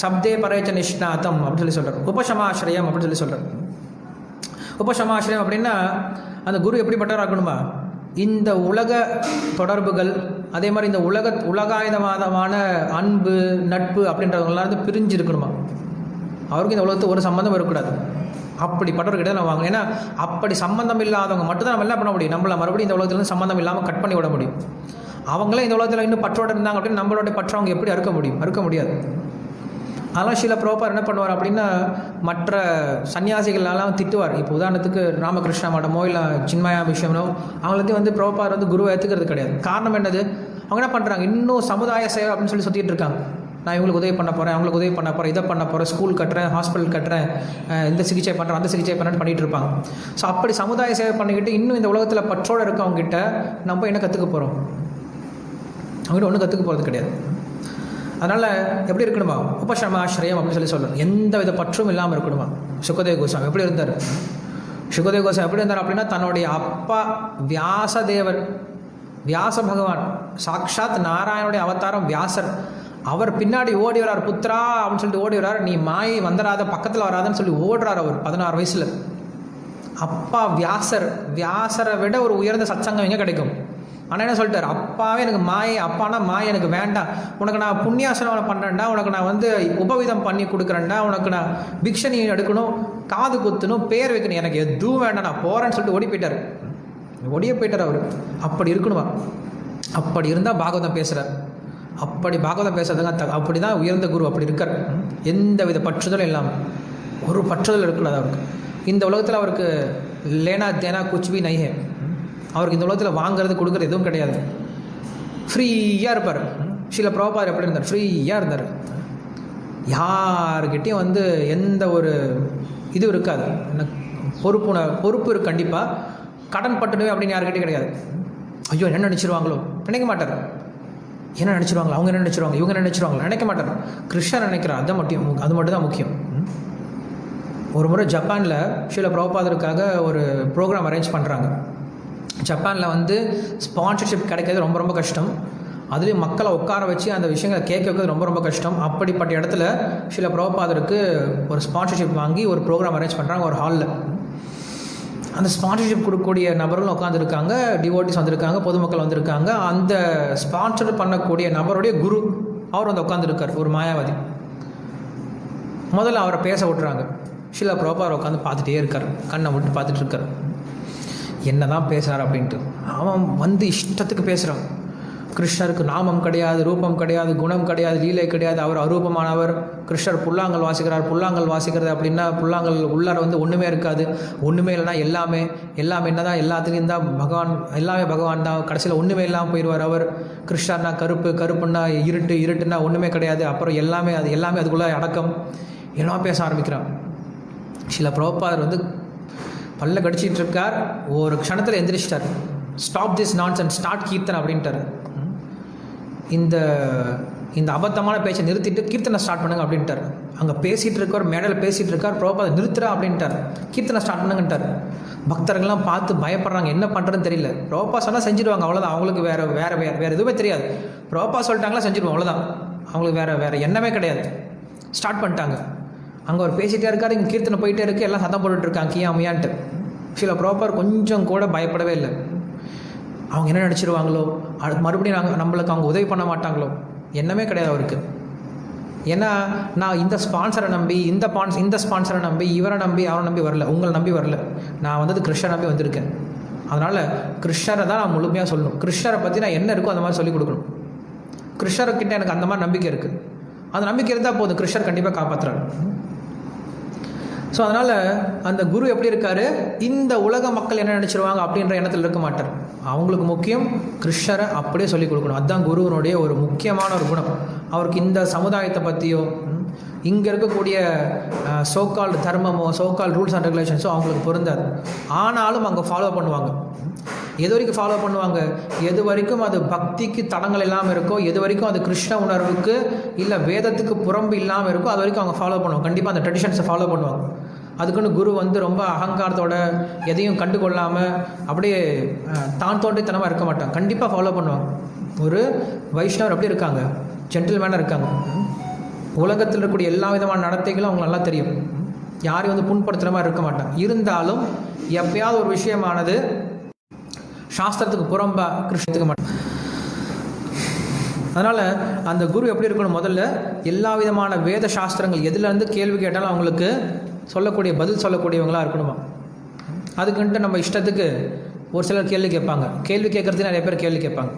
சப்தே பரேச்ச நிஷ்ணாத்தம் அப்படின்னு சொல்லி சொல்கிறார். உபசமாசிரியம் அப்படின்னு சொல்லி சொல்கிறார். உபசமாசிரியம் அப்படின்னா அந்த குரு எப்படிப்பட்டவராக இருக்கணுமா, இந்த உலக தொடர்புகள், அதே மாதிரி இந்த உலகாயுதமான அன்பு நட்பு அப்படின்றவங்களாம் வந்து பிரிஞ்சு இருக்கணுமா. அவருக்கு இந்த உலகத்துக்கு ஒரு சம்மந்தம் இருக்கக்கூடாது. அப்படிப்பட்டவர்கிட்ட நம்ம வாங்கணும். ஏன்னா அப்படி சம்மந்தம் இல்லாதவங்க மட்டும்தான் நம்ம என்ன பண்ண முடியும், நம்மளை மறுபடியும் இந்த உலகத்துலேருந்து சம்மந்தம் இல்லாமல் கட் பண்ணி விட முடியும். அவங்களே இந்த உலகத்தில் இன்னும் பற்றோடு இருந்தாங்க அப்படின்னு நம்மளோட பற்ற அவங்க எப்படி அறுக்க முடியாது. அதெல்லாம் சில ப்ரோப்பர் என்ன பண்ணுவார் அப்படின்னா மற்ற சன்னியாசிகளெல்லாம் திட்டுவார். இப்போ உதாரணத்துக்கு ராமகிருஷ்ண மடமோ இல்லை சின்மயா விஷயமோ அவங்களுக்கு வந்து ப்ரோப்பர் வந்து குருவை ஏற்றுக்கிறது கிடையாது. காரணம் என்னது, அவங்க என்ன பண்ணுறாங்க, இன்னும் சமுதாய சேவை அப்படின்னு சொல்லி சுற்றிட்டு இருக்காங்க. நான் இவங்களுக்கு உதவி பண்ண போகிறேன், அவங்களுக்கு உதவி பண்ண போகிறேன், இதை பண்ண போகிறேன், ஸ்கூல் கட்டுறேன், ஹாஸ்பிட்டல் கட்டுறேன், இந்த சிகிச்சை பண்ணுறேன், அந்த சிகிச்சை பண்ணுறேன்னு பண்ணிகிட்டு இருப்பாங்க. ஸோ அப்படி சமுதாய சேவை பண்ணிக்கிட்டு இன்னும் இந்த உலகத்தில் பற்றோடு இருக்கவங்ககிட்ட நம்ம என்ன கற்றுக்க போகிறோம், அவங்ககிட்ட ஒன்றும் கற்றுக்க போகிறது கிடையாது. அதனால் எப்படி இருக்கணுமா, உபசமாசிரியம் அப்படின்னு சொல்லி சொல்லணும். எந்த வித பற்றும் இல்லாமல் இருக்கணுமா. சுகதேவ கோஸ்வாமி எப்படி இருந்தார், சுகதேவ கோஸ்வாமி எப்படி இருந்தார் அப்படின்னா தன்னுடைய அப்பா வியாசதேவர், வியாச பகவான் சாக்ஷாத் நாராயணனுடைய அவதாரம் வியாசர், அவர் பின்னாடி ஓடி வரார், புத்திரா அப்படின்னு சொல்லிட்டு ஓடி வரார், நீ மாயை வந்துடாத பக்கத்தில் வராதுன்னு சொல்லி ஓடுறார் அவர் 16 வயசில். அப்பா வியாசரை விட ஒரு உயர்ந்த சத்சங்கம் எங்கே கிடைக்கும். ஆனால் என்ன சொல்லிட்டார், அப்பாவே எனக்கு மாயை, அப்பானா மாயை எனக்கு வேண்டாம், உனக்கு நான் புண்ணியாசனம் பண்ணுறேன்டா, உனக்கு நான் வந்து உபவிதம் பண்ணி கொடுக்குறேன்டா, உனக்கு நான் பிக்ஷனி எடுக்கணும், காது குத்தணும், பேர் வைக்கணும், எனக்கு எதுவும் வேண்டாம், நான் போகிறேன்னு சொல்லிட்டு ஓடியே போயிட்டார் அவர். அப்படி இருக்கணுமா, அப்படி இருந்தால் பாகவதம் பேசுகிறார். அப்படி பாகவதம் பேசுறதுங்க அப்படி தான் உயர்ந்த குரு அப்படி இருக்கார். எந்த வித பற்றுதலும் இல்லாமல், ஒரு பற்றுதல் இருக்கக்கூடாது அவருக்கு. இந்த உலகத்தில் அவருக்கு லேனா தேனா குச்வி நைஹே, அவருக்கு இந்த உலகத்தில் வாங்கிறது கொடுக்குறது எதுவும் கிடையாது. ஃப்ரீயாக இருப்பார். சில பிரபார் எப்படி இருந்தார், ஃப்ரீயாக இருந்தார். யாருக்கிட்டையும் வந்து எந்த ஒரு இது இருக்காது, பொறுப்பு இருக்கு கண்டிப்பாக. கடன் பட்டுடுவே அப்படின்னு யாருக்கிட்டையும் கிடையாது. ஐயோ என்ன நினச்சிருவாங்களோ நினைக்க மாட்டார். என்ன நினச்சிருவாங்களா, அவங்க என்ன நினச்சிருவாங்க, இவங்க என்ன நினச்சிருவாங்களா, நினைக்க மாட்டார். கிருஷ்ணர் நினைக்கிறார், அது மட்டும் தான் முக்கியம். ஒரு முறை ஜப்பானில் ஸ்ரீல பிரபுபாதருக்காக ஒரு ப்ரோக்ராம் அரேஞ்ச் பண்ணுறாங்க. ஜப்பானில் வந்து ஸ்பான்சர்ஷிப் கிடைக்கிறது ரொம்ப ரொம்ப கஷ்டம். அதுலேயும் மக்களை உட்கார வச்சு அந்த விஷயங்களை கேட்க வைக்கிறது ரொம்ப ரொம்ப கஷ்டம். அப்படிப்பட்ட இடத்துல ஸ்ரீல பிரபுபாதருக்கு ஒரு ஸ்பான்சர்ஷிப் வாங்கி ஒரு ப்ரோக்ராம் அரேஞ்ச் பண்ணுறாங்க ஒரு ஹாலில். அந்த ஸ்பான்சர்ஷிப் கொடுக்கக்கூடிய நபர்களும் உட்காந்துருக்காங்க, டிவோட்டிஸ் வந்திருக்காங்க, பொதுமக்கள் வந்திருக்காங்க. அந்த ஸ்பான்சர் பண்ணக்கூடிய நபருடைய குரு அவர் வந்து உட்காந்துருக்கார், ஒரு மாயாவாதி. முதல்ல அவரை பேச விட்டுறாங்க. ஸ்ரீல பிரபுபாதர் உட்காந்து பார்த்துட்டே இருக்கார், கண்ணை விட்டு பார்த்துட்டு இருக்கார், என்ன தான் பேசுகிறார் அப்படின்ட்டு. அவன் வந்து இஷ்டத்துக்கு பேசுகிறான். கிருஷ்ணருக்கு நாமம் கிடையாது, ரூபம் கிடையாது, குணம் கிடையாது, லீலை கிடையாது, அவர் அரூபமானவர். கிருஷ்ணர் புல்லாங்கல் வாசிக்கிறார். புல்லாங்கல் வாசிக்கிறது அப்படின்னா புல்லாங்கல் உள்ளார வந்து ஒன்றுமே இருக்காது, ஒன்றுமே இல்லைனா எல்லாமே என்ன தான், எல்லாத்துலேயும் தான் பகவான், எல்லாமே பகவான் தான். கடைசியில் ஒன்றுமே இல்லாமல் போயிடுவார் அவர். கிருஷ்ணர்னா கருப்பு, கருப்புன்னா இருட்டு, இருட்டுன்னா ஒன்றுமே கிடையாது, அப்புறம் எல்லாமே அதுக்குள்ளே அடக்கம், எல்லாம் பேச ஆரம்பிக்கிறான். சில பிரபுபாதர் வந்து பல்ல கடிச்சிட்டு இருக்கார். ஒரு க்ஷணத்தில் எந்திரிச்சிட்டார். ஸ்டாப் திஸ் நான்சென்ஸ், ஸ்டார்ட் கீர்த்தனை அப்படின்ட்டார். இந்த அபத்தமான பேச்சை நிறுத்திட்டு கீர்த்தனை ஸ்டார்ட் பண்ணுங்க அப்படின்ட்டார். அங்கே பேசிகிட்டு இருக்கார், மேடையில் பேசிகிட்டு இருக்கார். பிரபுபாதர் நிறுத்துறா அப்படின்ட்டார், கீர்த்தனை ஸ்டார்ட் பண்ணுங்கன்ட்டார். பக்தர்கள்லாம் பார்த்து பயப்படுறாங்க, என்ன பண்ணுறதுன்னு தெரியல. பிரபுபாதர் சொன்னால் செஞ்சுடுவாங்க, அவ்வளோதான். அவங்களுக்கு வேறு எதுவுமே தெரியாது. பிரபுபாதர் சொல்லிட்டாங்களா செஞ்சுடுவோம், அவ்வளோதான். அவங்களுக்கு வேறு எண்ணமே கிடையாது. ஸ்டார்ட் பண்ணிட்டாங்க. அங்கே அவர் பேசிகிட்டே இருக்கார், இங்கே கீர்த்தனை போயிட்டே இருக்குது, எல்லாம் சத்தம் போட்டுட்ருக்காங்க கியா மியான்ட்டு. சில பிரபுபாதர் கொஞ்சம் கூட பயப்படவே இல்லை. அவங்க என்ன நினச்சிருவாங்களோ, மறுபடியும் நம்மளுக்கு அவங்க உதவி பண்ண மாட்டாங்களோ, எண்ணமே கிடையாது அவருக்கு. ஏன்னா நான் இந்த ஸ்பான்சரை நம்பி, இந்த ஸ்பான்சரை நம்பி, இவரை நம்பி, அவரை நம்பி வரல, உங்களை நம்பி வரல. நான் வந்தது கிருஷ்ணரை நம்பி வந்திருக்கேன். அதனால் கிருஷ்ணரை தான் நான் முழுமையாக சொல்லணும். கிருஷ்ணரை பற்றி நான் என்ன இருக்கோ அந்த மாதிரி சொல்லிக் கொடுக்கணும். கிருஷ்ணர்கிட்ட எனக்கு அந்த மாதிரி நம்பிக்கை இருக்குது. அந்த நம்பிக்கை இருந்தால் போதும், கிருஷ்ணர் கண்டிப்பாக காப்பாற்றுறாரு. ஸோ அதனால் அந்த குரு எப்படி இருக்கார், இந்த உலக மக்கள் என்ன நினச்சிருவாங்க அப்படின்ற எண்ணத்தில் இருக்க மாட்டார். அவங்களுக்கு முக்கியம் கிருஷ்ணரை அப்படியே சொல்லிக் கொடுக்கணும். அதுதான் குருவினுடைய ஒரு முக்கியமான ஒரு குணம். அவருக்கு இந்த சமுதாயத்தை பற்றியோ, இங்கே இருக்கக்கூடிய சோகால் தர்மமோ, சோகால் ரூல்ஸ் அண்ட் ரெகுலேஷன்ஸோ அவங்களுக்கு பொருந்தாது. ஆனாலும் அங்கே ஃபாலோ பண்ணுவாங்க. எது வரைக்கும் ஃபாலோ பண்ணுவாங்க, எது வரைக்கும் அது பக்திக்கு தடங்கள் இல்லாமல் இருக்கோ, எது வரைக்கும் அது கிருஷ்ண உணர்வுக்கு இல்லை வேதத்துக்கு புறம்பு இல்லாமல் இருக்கோ, அது வரைக்கும் அவங்க ஃபாலோ பண்ணுவாங்க. கண்டிப்பாக அந்த ட்ரெடிஷன்ஸை ஃபாலோ பண்ணுவாங்க. அதுக்குன்னு குரு வந்து ரொம்ப அகங்காரத்தோட எதையும் கண்டுகொள்ளாமல் அப்படியே தான் தோன்றித்தனமாக இருக்க மாட்டாங்க. கண்டிப்பாக ஃபாலோ பண்ணுவாங்க. ஒரு வைஷ்ணவர் எப்படி இருக்காங்க, ஜென்டில்மேனாக இருக்காங்க. உலகத்தில் இருக்கக்கூடிய எல்லா விதமான நடத்தைகளும் அவங்க நல்லா தெரியும். யாரையும் வந்து புண்படுத்துகிற மாதிரி இருக்க மாட்டாங்க. இருந்தாலும் எப்பயாவது ஒரு விஷயமானது சாஸ்திரத்துக்கு புறம்பா கிருஷ்ணத்துக்கு மாட்டாங்க. அதனால் அந்த குரு எப்படி இருக்கணும், முதல்ல எல்லா விதமான வேத சாஸ்திரங்கள் எதுலேருந்து கேள்வி கேட்டாலும் அவங்களுக்கு பதில் சொல்லக்கூடியவங்களாக இருக்கணுமா. அதுக்குன்ட்டு நம்ம இஷ்டத்துக்கு ஒரு சிலர் கேள்வி கேட்பாங்க. கேள்வி கேட்குறதுக்கு நிறைய பேர் கேள்வி கேட்பாங்க.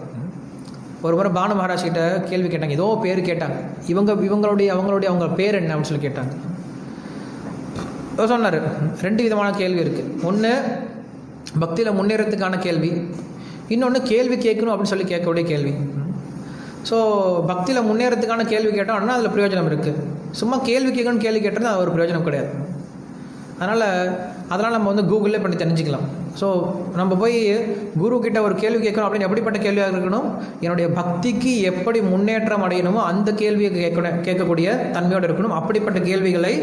ஒரு முறை பானு மகாராஜ் கிட்ட கேள்வி கேட்டாங்க. ஏதோ பேர் கேட்டாங்க. அவங்க பேர் என்ன அப்படின்னு சொல்லி கேட்டாங்க. சொன்னார், 2 விதமான கேள்வி இருக்குது. ஒன்று பக்தியில் முன்னேறதுக்கான கேள்வி, இன்னொன்று கேள்வி கேட்கணும் அப்படின்னு சொல்லி கேட்கக்கூடிய கேள்வி. ஸோ பக்தியில் முன்னேறதுக்கான கேள்வி கேட்டோம்னா அதில் பிரயோஜனம் இருக்குது. சும்மா கேள்வி கேட்கணும்னு கேள்வி கேட்டால் அது ஒரு பிரயோஜனம் கிடையாது. அதனால் நம்ம வந்து கூகுளில் பண்ணி தெரிஞ்சுக்கலாம். ஸோ நம்ம போய் குரு கிட்ட ஒரு கேள்வி கேட்கணும் அப்படின்னு எப்படிப்பட்ட கேள்வியாக இருக்கணும், என்னுடைய பக்திக்கு எப்படி முன்னேற்றம் அடையணுமோ அந்த கேள்வியை கேட்கக்கூடிய தன்மையோடு இருக்கணும். அப்படிப்பட்ட கேள்விகளை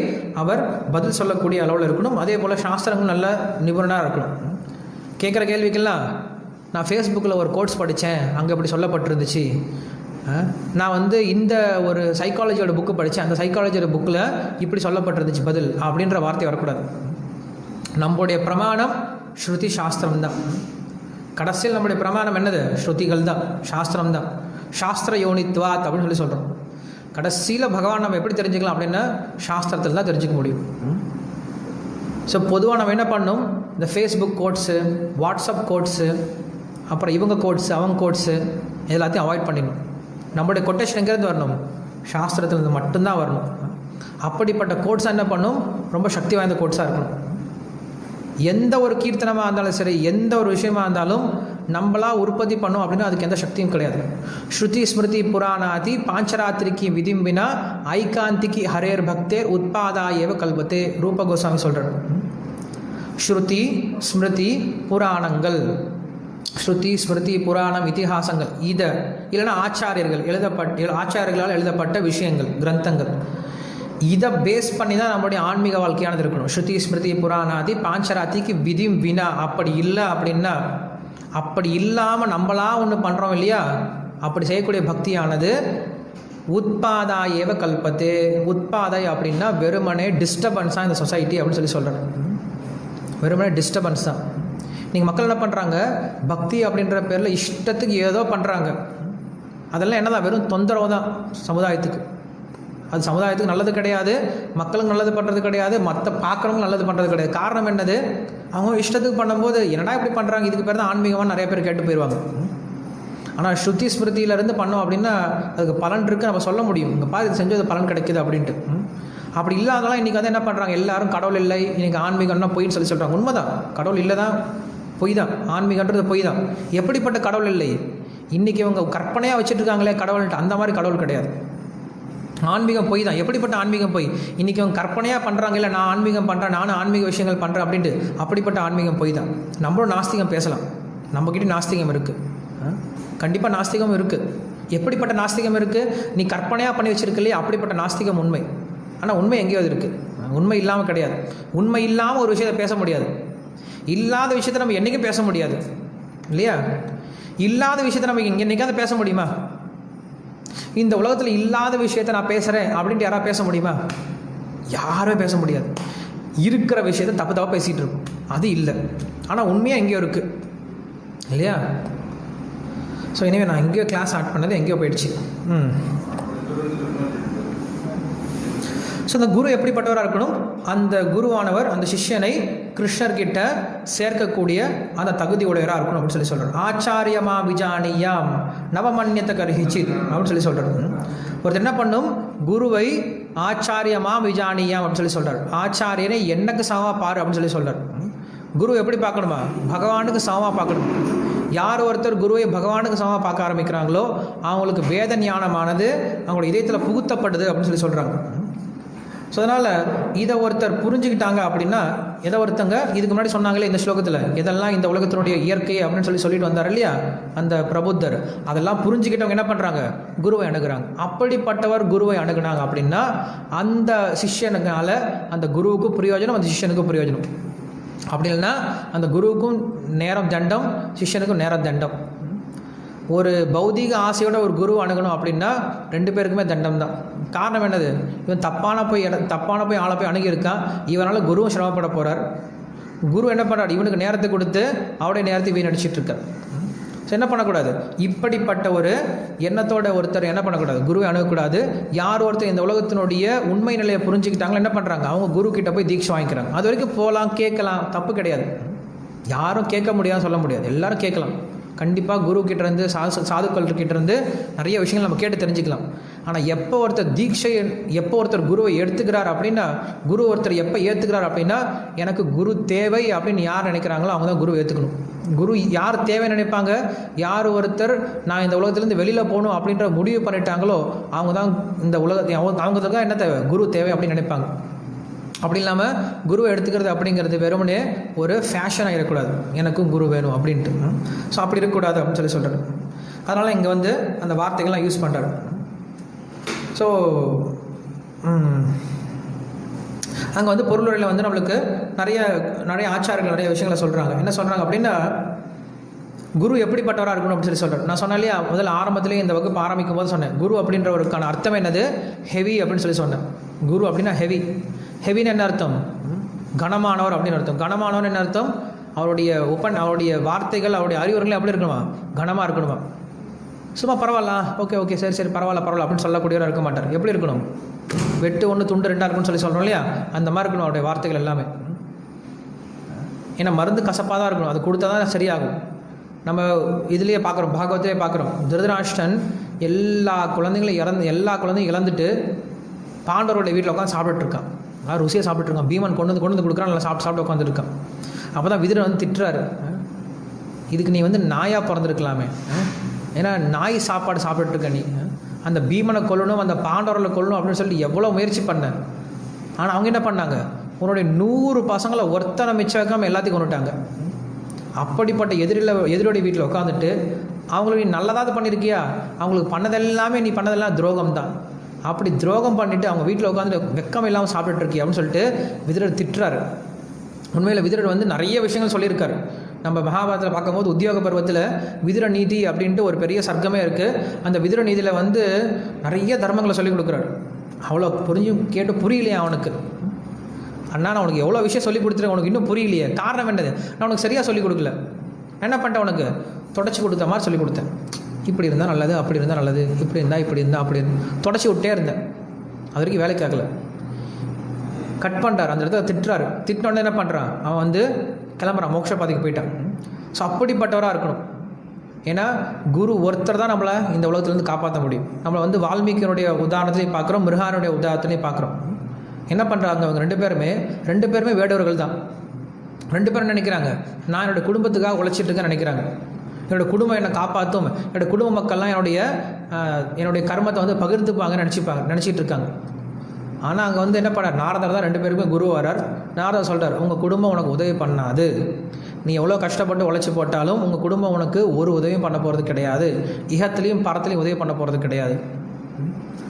அவர் பதில் சொல்லக்கூடிய அளவில் இருக்கணும். அதே போல் சாஸ்திரங்கள் நல்ல நிபுணனாக இருக்கணும். கேட்குற கேள்விக்கெல்லாம் நான் ஃபேஸ்புக்கில் ஒரு கோட்ஸ் படித்தேன், அங்கே இப்படி சொல்லப்பட்டிருந்துச்சு, நான் வந்து இந்த ஒரு சைக்காலஜியோட புக்கு படித்தேன், அந்த சைக்காலஜியோட புக்கில் இப்படி சொல்லப்பட்டிருந்துச்சு பதில் அப்படின்ற வார்த்தை வரக்கூடாது. நம்முடைய பிரமாணம் ஸ்ருதி சாஸ்திரம் தான். கடைசியில் நம்முடைய பிரமாணம் என்னது, ஸ்ருதிகள் தான், சாஸ்திரம் தான். சாஸ்திர யோனித்வாத் அப்படின்னு சொல்லி சொல்கிறோம். கடைசியில் பகவான் நம்ம எப்படி தெரிஞ்சுக்கலாம் அப்படின்னா சாஸ்திரத்தில் தான் தெரிஞ்சுக்க முடியும். ஸோ பொதுவாக நம்ம என்ன பண்ணணும், இந்த ஃபேஸ்புக் கோட்ஸு, வாட்ஸ்அப் கோட்ஸு, அப்புறம் இவங்க கோட்ஸு, அவங்க கோட்ஸு எல்லாத்தையும் அவாய்ட் பண்ணிடணும். நம்மளுடைய கொட்டேஷன் எங்கேருந்து வரணும், சாஸ்திரத்துலேருந்து மட்டும்தான் வரணும். அப்படிப்பட்ட கோட்ஸாக என்ன பண்ணணும், ரொம்ப சக்தி வாய்ந்த கோட்ஸாக இருக்கணும். எந்த ஒரு கீர்த்தனமாக இருந்தாலும் சரி, எந்த ஒரு விஷயமாக இருந்தாலும் நம்மளாக உற்பத்தி பண்ணோம் அப்படின்னா அதுக்கு எந்த சக்தியும் கிடையாது. ஸ்ருதி ஸ்மிருதி புராணாதி பாஞ்சராத்திரிக்கு விதிம்பினா ஐகாந்திக்கு ஹரேர் பக்தே உத்பாதாயேவ கல்பத்தே ரூப கோஸ்வாமி சொல்கிறார். ஸ்ருதி ஸ்மிருதி புராணங்கள், ஸ்ருதி ஸ்மிருதி புராணம் இதிஹாசங்கள் இதை இல்லைன்னா ஆச்சாரியர்களால் எழுதப்பட்ட விஷயங்கள் கிரந்தங்கள் இதை பேஸ் பண்ணி தான் நம்மளுடைய ஆன்மீக வாழ்க்கையானது இருக்கணும். ஸ்ருதி ஸ்மிருதி புராணாதி பாஞ்சராத்திக்கு விதி வினா அப்படி இல்லை அப்படின்னா, அப்படி இல்லாமல் நம்மளாம் ஒன்று பண்ணுறோம் இல்லையா, அப்படி செய்யக்கூடிய பக்தியானது உத்பாதாயேவ கல்பத்தே. உத்பாதாய் அப்படின்னா வெறுமனே டிஸ்டர்பன்ஸாக இந்த சொசைட்டி அப்படின்னு சொல்லி சொல்கிறேன். வெறுமனே டிஸ்டர்பன்ஸ் தான். நீங்கள் மக்கள் என்ன பண்ணுறாங்க, பக்தி அப்படின்ற பேரில் இஷ்டத்துக்கு ஏதோ பண்ணுறாங்க. அதெல்லாம் என்ன தான், வெறும் தொந்தரவு தான் சமுதாயத்துக்கு. அது சமுதாயத்துக்கு நல்லது கிடையாது, மக்களுக்கு நல்லது பண்ணுறது கிடையாது, மற்ற பார்க்குறவங்க நல்லது பண்ணுறது கிடையாது. காரணம் என்னது, அவங்க இஷ்டத்துக்கு பண்ணும்போது என்னடா இப்படி பண்ணுறாங்க, இதுக்கு பேர் தான் ஆன்மீகமாக நிறைய பேர் கேட்டு போயிடுவாங்க. ஆனால் ஸ்ருதி ஸ்மிருதியிலேருந்து பண்ணோம் அப்படின்னா அதுக்கு பலன் இருக்குது, நம்ம சொல்ல முடியும், இங்கே பாரு இது செஞ்சது பலன் கிடைக்குது அப்படின்ட்டு. அப்படி இல்லாதெல்லாம் இன்றைக்கி வந்து என்ன பண்ணுறாங்க, எல்லாரும் கடவுள் இல்லை, இன்றைக்கி ஆன்மீகம்னா பொய்ன்னு சொல்லி சொல்கிறாங்க. உண்மைதான், கடவுள் இல்லை தான், பொய் தான், ஆன்மீகன்றது பொய் தான். எப்படிப்பட்ட கடவுள் இல்லை, இன்றைக்கி இவங்க கற்பனையாக வச்சுட்ருக்காங்களே கடவுள்ன்ட்டு, அந்த மாதிரி கடவுள் கிடையாது. ஆன்மீகம் பொய் தான். எப்படிப்பட்ட ஆன்மீகம் பொய், இன்றைக்கி அவங்க கற்பனையாக பண்ணுறாங்க, இல்லை நான் ஆன்மீகம் பண்ணுறேன், நானும் ஆன்மீக விஷயங்கள் பண்ணுறேன் அப்படின்ட்டு, அப்படிப்பட்ட ஆன்மீகம் பொய் தான். நம்மளும் நாஸ்திகம் பேசலாம், நம்மக்கிட்ட நாஸ்திகம் இருக்குது, கண்டிப்பாக நாஸ்திகம் இருக்குது. எப்படிப்பட்ட நாஸ்திகம் இருக்குது, நீ கற்பனையாக பண்ணி வச்சுருக்கலையே அப்படிப்பட்ட நாஸ்திகம் உண்மை. ஆனால் உண்மை எங்கேயோ இருக்குது, உண்மை இல்லாமல் கிடையாது. உண்மை இல்லாமல் ஒரு விஷயத்தை பேச முடியாது, இல்லாத விஷயத்தை நம்ம என்றைக்கும் பேச முடியாது இல்லையா. இல்லாத விஷயத்தை நம்ம என்னைக்காவது பேச முடியுமா? இந்த உலகத்தில் இல்லாத விஷயத்தை நான் பேசுகிறேன் அப்படின்ட்டு யாராவது பேச முடியுமா? யாரும் பேச முடியாது. இருக்கிற விஷயத்தை தப்பு தப்பாக பேசிகிட்டு இருக்கும், அது இல்லை. ஆனால் உண்மையாக எங்கேயோ இருக்குது இல்லையா. ஸோ எனவே நான் எங்கேயோ கிளாஸ் ஸ்டார்ட் பண்ணது எங்கேயோ போயிடுச்சு. ஸோ அந்த குரு எப்படிப்பட்டவராக இருக்கணும், அந்த குருவானவர் அந்த சிஷ்யனை கிருஷ்ணர்கிட்ட சேர்க்கக்கூடிய அந்த தகுதி உடையவராக இருக்கணும் அப்படின்னு சொல்லி சொல்கிறார். ஆச்சாரியமா விஜானியாம் நவமன்யத்தை கருகிச்சித் அப்படின்னு சொல்லி சொல்கிறார். ஒருத்தர் என்ன பண்ணும், குருவை ஆச்சாரியமா விஜானியாம் அப்படின்னு சொல்லி சொல்கிறார். ஆச்சாரியனை என்னக்கு சமமாக பாரு அப்படின்னு சொல்லி சொல்கிறார். குரு எப்படி பார்க்கணுமா, பகவானுக்கு சமமாக பார்க்கணும். யார் ஒருத்தர் குருவை பகவானுக்கு சமமாக பார்க்க ஆரம்பிக்கிறாங்களோ அவங்களுக்கு வேத ஞானமானது அவங்களோட இதயத்தில் புகுத்தப்படுது அப்படின்னு சொல்லி சொல்கிறாங்க. ஸோ அதனால் இதை ஒருத்தர் புரிஞ்சுக்கிட்டாங்க அப்படின்னா, எதை ஒருத்தங்க இதுக்கு முன்னாடி சொன்னாங்களே இந்த ஸ்லோகத்தில், எதெல்லாம் இந்த உலகத்தினுடைய இயற்கை அப்படின்னு சொல்லிட்டு வந்தார் இல்லையா அந்த பிரபுத்தர், அதெல்லாம் புரிஞ்சுக்கிட்டவங்க என்ன பண்ணுறாங்க, குருவை அணுகுறாங்க. அப்படிப்பட்டவர் குருவை அணுகுனாங்க அப்படின்னா அந்த சிஷ்யனுக்கால அந்த குருவுக்கும் பிரயோஜனம், அந்த சிஷ்யனுக்கும் பிரயோஜனம். அப்படி இல்லைன்னா அந்த குருவுக்கும் நேரம் தண்டம், சிஷ்யனுக்கும் நேரம் தண்டம். ஒரு பௌதிக ஆசையோட ஒரு குரு அணுகணும் அப்படின்னா ரெண்டு பேருக்குமே தண்டம் தான். காரணம் என்னது, இவன் தப்பான போய் ஆளை போய் அணுகியிருக்கான், இவனால் குருவும் சிரமப்பட போகிறார். குரு என்ன பண்ணுறாரு, இவனுக்கு நேரத்தை கொடுத்து அவருடைய நேரத்தை வீணடிச்சிட்டு இருக்கார். ஸோ என்ன பண்ணக்கூடாது, இப்படிப்பட்ட ஒரு எண்ணத்தோட ஒருத்தர் என்ன பண்ணக்கூடாது, குருவை அணுகக்கூடாது. யார் ஒருத்தர் இந்த உலகத்தினுடைய உண்மை நிலையை புரிஞ்சுக்கிட்டாங்களோ என்ன பண்ணுறாங்க, அவங்க குரு கிட்ட போய் தீட்சை வாங்கிக்கிறாங்க. அது வரைக்கும் போகலாம், கேட்கலாம், தப்பு கிடையாது. யாரும் கேட்க முடியாது சொல்ல முடியாது, எல்லாரும் கேட்கலாம். கண்டிப்பாக குரு கிட்டேருந்து சாதுக்கள் கிட்டேருந்து நிறைய விஷயங்கள் நம்ம கேட்டு தெரிஞ்சுக்கலாம். ஆனால் எப்போ ஒருத்தர் குருவை எடுத்துக்கிறார் அப்படின்னா, குரு ஒருத்தர் எப்போ ஏற்றுக்கிறார் அப்படின்னா, எனக்கு குரு தேவை அப்படின்னு யார் நினைக்கிறாங்களோ அவங்க தான் குரு ஏற்றுக்கணும். குரு யார் தேவை நினைப்பாங்க, யார் ஒருத்தர் நான் இந்த உலகத்துலேருந்து வெளியில் போகணும் அப்படின்ற முடிவு பண்ணிட்டாங்களோ அவங்க தான் இந்த உலகத்தை அவங்களுக்கு தான் என்ன தேவை, குரு தேவை அப்படின்னு நினைப்பாங்க. அப்படி இல்லாமல் குருவை எடுத்துக்கிறது அப்படிங்கிறது வெறுமனே ஒரு ஃபேஷன் ஆகிடக்கூடாது, எனக்கும் குரு வேணும் அப்படின்ட்டு. ஸோ அப்படி இருக்கக்கூடாது அப்படின்னு சொல்லி சொல்கிறார். அதனால் இங்கே வந்து அந்த வார்த்தைகள்லாம் யூஸ் பண்ணுறாரு. ஸோ அங்கே வந்து பொருளுரையில் வந்து நம்மளுக்கு நிறைய ஆச்சாரங்கள் நிறைய விஷயங்களை சொல்கிறாங்க. என்ன சொல்கிறாங்க அப்படின்னா, குரு எப்படிப்பட்டவராக இருக்கணும் அப்படின்னு சொல்லி சொல்கிறார். நான் சொன்னேன் இல்லையா, முதல்ல ஆரம்பத்திலேயே இந்த வகுப்பு ஆரம்பிக்கும் போது சொன்னேன், குரு அப்படின்றவருக்கான அர்த்தம் என்னது, ஹெவி அப்படின்னு சொல்லி சொன்னேன். குரு அப்படின்னா ஹெவின்னு என்ன அர்த்தம், கனமானவர் அப்படின்னு அர்த்தம். கனமானவர் என்ன அர்த்தம், அவருடைய வார்த்தைகள் அவருடைய அறிவுரைகள் எப்படி இருக்கணுமா, கனமாக இருக்கணுமா. சும்மா பரவாயில்ல, ஓகே சரி பரவாயில்ல அப்படின்னு சொல்லக்கூடியவராக இருக்க மாட்டார். எப்படி இருக்கணும், வெட்டு ஒன்று துண்டு ரெண்டாக இருக்குன்னு சொல்லி சொல்கிறோம் இல்லையா, அந்த மாதிரி இருக்கணும் அவருடைய வார்த்தைகள் எல்லாமே. ஏன்னா மருந்து கசப்பாக தான் இருக்கணும், அது கொடுத்தா தான் சரியாகும். நம்ம இதுலேயே பார்க்குறோம், பாகவத்திலே பார்க்குறோம், திருதராஷ்டிரன் எல்லா குழந்தையும் இழந்துட்டு பாண்டவருடைய வீட்டில் உட்காந்து சாப்பிட்டுருக்கான். ருசியாக சாப்பிட்டுருக்கான். பீமன் கொண்டு வந்து கொடுக்குறான், நல்லா சாப்பிட்டு உட்காந்துருக்கான். அப்போ தான் விதுரன் வந்து திட்டுறாரு, இதுக்கு நீ வந்து நாயாக பிறந்திருக்கலாமே, ஏன்னா நாய் சாப்பாடு சாப்பிட்டுருக்க நீ, அந்த பீமனை கொல்லணும், அந்த பாண்டவர்களை கொல்லணும் அப்படின்னு சொல்லிட்டு எவ்வளோ முயற்சி பண்ணேன். ஆனால் அவங்க என்ன பண்ணாங்க, உன்னுடைய 100 பசங்களை ஒருத்தனை மிச்சம் வைக்காமல் எல்லாத்தையும் கொண்டுட்டாங்க. அப்படிப்பட்ட எதிரோடைய வீட்டில் உட்காந்துட்டு அவங்களுக்கு நீ நல்லதாவது பண்ணியிருக்கியா, அவங்களுக்கு பண்ணதெல்லாமே நீ பண்ணதெல்லாம் துரோகம் தான், அப்படி துரோகம் பண்ணிவிட்டு அவங்க வீட்டில் உட்காந்துட்டு வெக்கம் இல்லாமல் சாப்பிட்டுட்டு இருக்கியா அப்படின்னு சொல்லிட்டு விதுரர் திட்டுறாரு. உண்மையில் விதுரர் வந்து நிறைய விஷயங்கள் சொல்லியிருக்காரு. நம்ம மகாபாரதத்தில் பார்க்கும்போது உத்தியோக பருவத்தில் விதுர நீதி அப்படின்ட்டு ஒரு பெரிய சர்க்கமே இருக்குது. அந்த விதுர நீதியில் வந்து நிறைய தர்மங்களை சொல்லிக் கொடுக்குறாரு. அவ்வளோ கேட்டு புரியலையா அவனுக்கு? அண்ணா நான் உனக்கு எவ்வளோ விஷயம் சொல்லிக் கொடுத்துருக்கேன், உனக்கு இன்னும் புரியலையே, காரணம் என்னது, நான் உனக்கு சரியாக சொல்லிக் கொடுக்கல, என்ன பண்ணிட்டேன், உனக்கு தொடச்சி கொடுத்த மாதிரி சொல்லிக் கொடுத்தேன், இப்படி இருந்தால் நல்லது, அப்படி இருந்தால் நல்லது, இப்படி இருந்தால் அப்படி தொடச்சி விட்டே இருந்தேன், அது வரைக்கும் வேலைக்கு ஆகலை. கட் பண்ணுறார், அந்த இடத்துல திட்டுறாரு. திட்டினோடனே என்ன பண்ணுறான், அவன் வந்து கிளம்புறான், மோட்ச பாதைக்கு போயிட்டான். ஸோ அப்படிப்பட்டவராக இருக்கணும். ஏன்னா குரு ஒருத்தர் தான் நம்மளை இந்த உலகத்துலேருந்து காப்பாற்ற முடியும். நம்மளை வந்து வால்மீகியனுடைய உதாரணத்துலையும் பார்க்குறோம், மிருகானுடைய உதாரணத்துலையும் பார்க்குறோம். என்ன பண்ணுறாங்க அவங்க ரெண்டு பேருமே வேடவர்கள் தான். ரெண்டு பேரும் நினைக்கிறாங்க, நான் என்னோடய குடும்பத்துக்காக உழைச்சிட்டு இருக்கேன்னு நினைக்கிறாங்க. என்னோடய குடும்பம் என்னை காப்பாற்றும், என்னோடய குடும்ப மக்கள்லாம் என்னுடைய கர்மத்தை வந்து பகிர்ந்துப்பாங்கன்னு நினச்சிட்டு இருக்காங்க. ஆனால் அங்கே வந்து என்ன பண்ணார், நாரதர் தான் ரெண்டு பேருமே குரு வரார். நாரதர் சொல்கிறார், உங்கள் குடும்பம் உனக்கு உதவி பண்ணாது, நீ எவ்வளோ கஷ்டப்பட்டு உழைச்சி போட்டாலும் உங்கள் குடும்பம் உனக்கு ஒரு உதவியும் பண்ண போகிறது கிடையாது, இகத்துலேயும் பரத்துலையும் உதவி பண்ண போகிறது கிடையாது.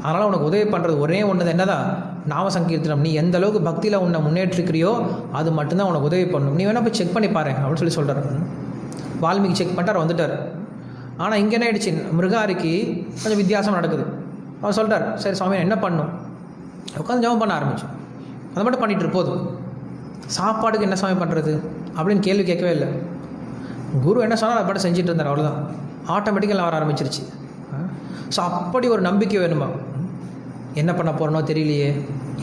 அதனால் உனக்கு உதவி பண்ணுறது ஒரே ஒன்று தான், என்னதான், நாம சங்கீர்த்தனம். நீ எந்த அளவுக்கு பக்தியில் உன்னை முன்னேற்றிக்கிறியோ அது மட்டும்தான் உனக்கு உதவி பண்ணணும், நீ வேணால் போய் செக் பண்ணி பாரு அப்படின்னு சொல்கிறார். வால்மீகி செக் பண்ணிட்டார், வந்துட்டார். ஆனால் இங்கே என்ன ஆயிடுச்சு, மிருகாரிக்கு கொஞ்சம் வித்தியாசம் நடக்குது. அவர் சொல்கிறார், சரி சுவாமி என்ன பண்ணும், உட்காந்து ஜபம் பண்ண ஆரம்பித்தோம், அதை மட்டும் பண்ணிட்டு போதும், சாப்பாடுக்கு என்ன சுவாமி பண்ணுறது அப்படின்னு கேள்வி கேட்கவே இல்லை. குரு என்ன சொன்னால் அதை பாட்டு செஞ்சுட்டு இருந்தார், அவ்வளோதான். ஆட்டோமேட்டிக்காக வர ஆரம்பிச்சிருச்சு. ஸோ அப்படி ஒரு நம்பிக்கை வேணுமா, என்ன பண்ண போகிறனோ தெரியலையே,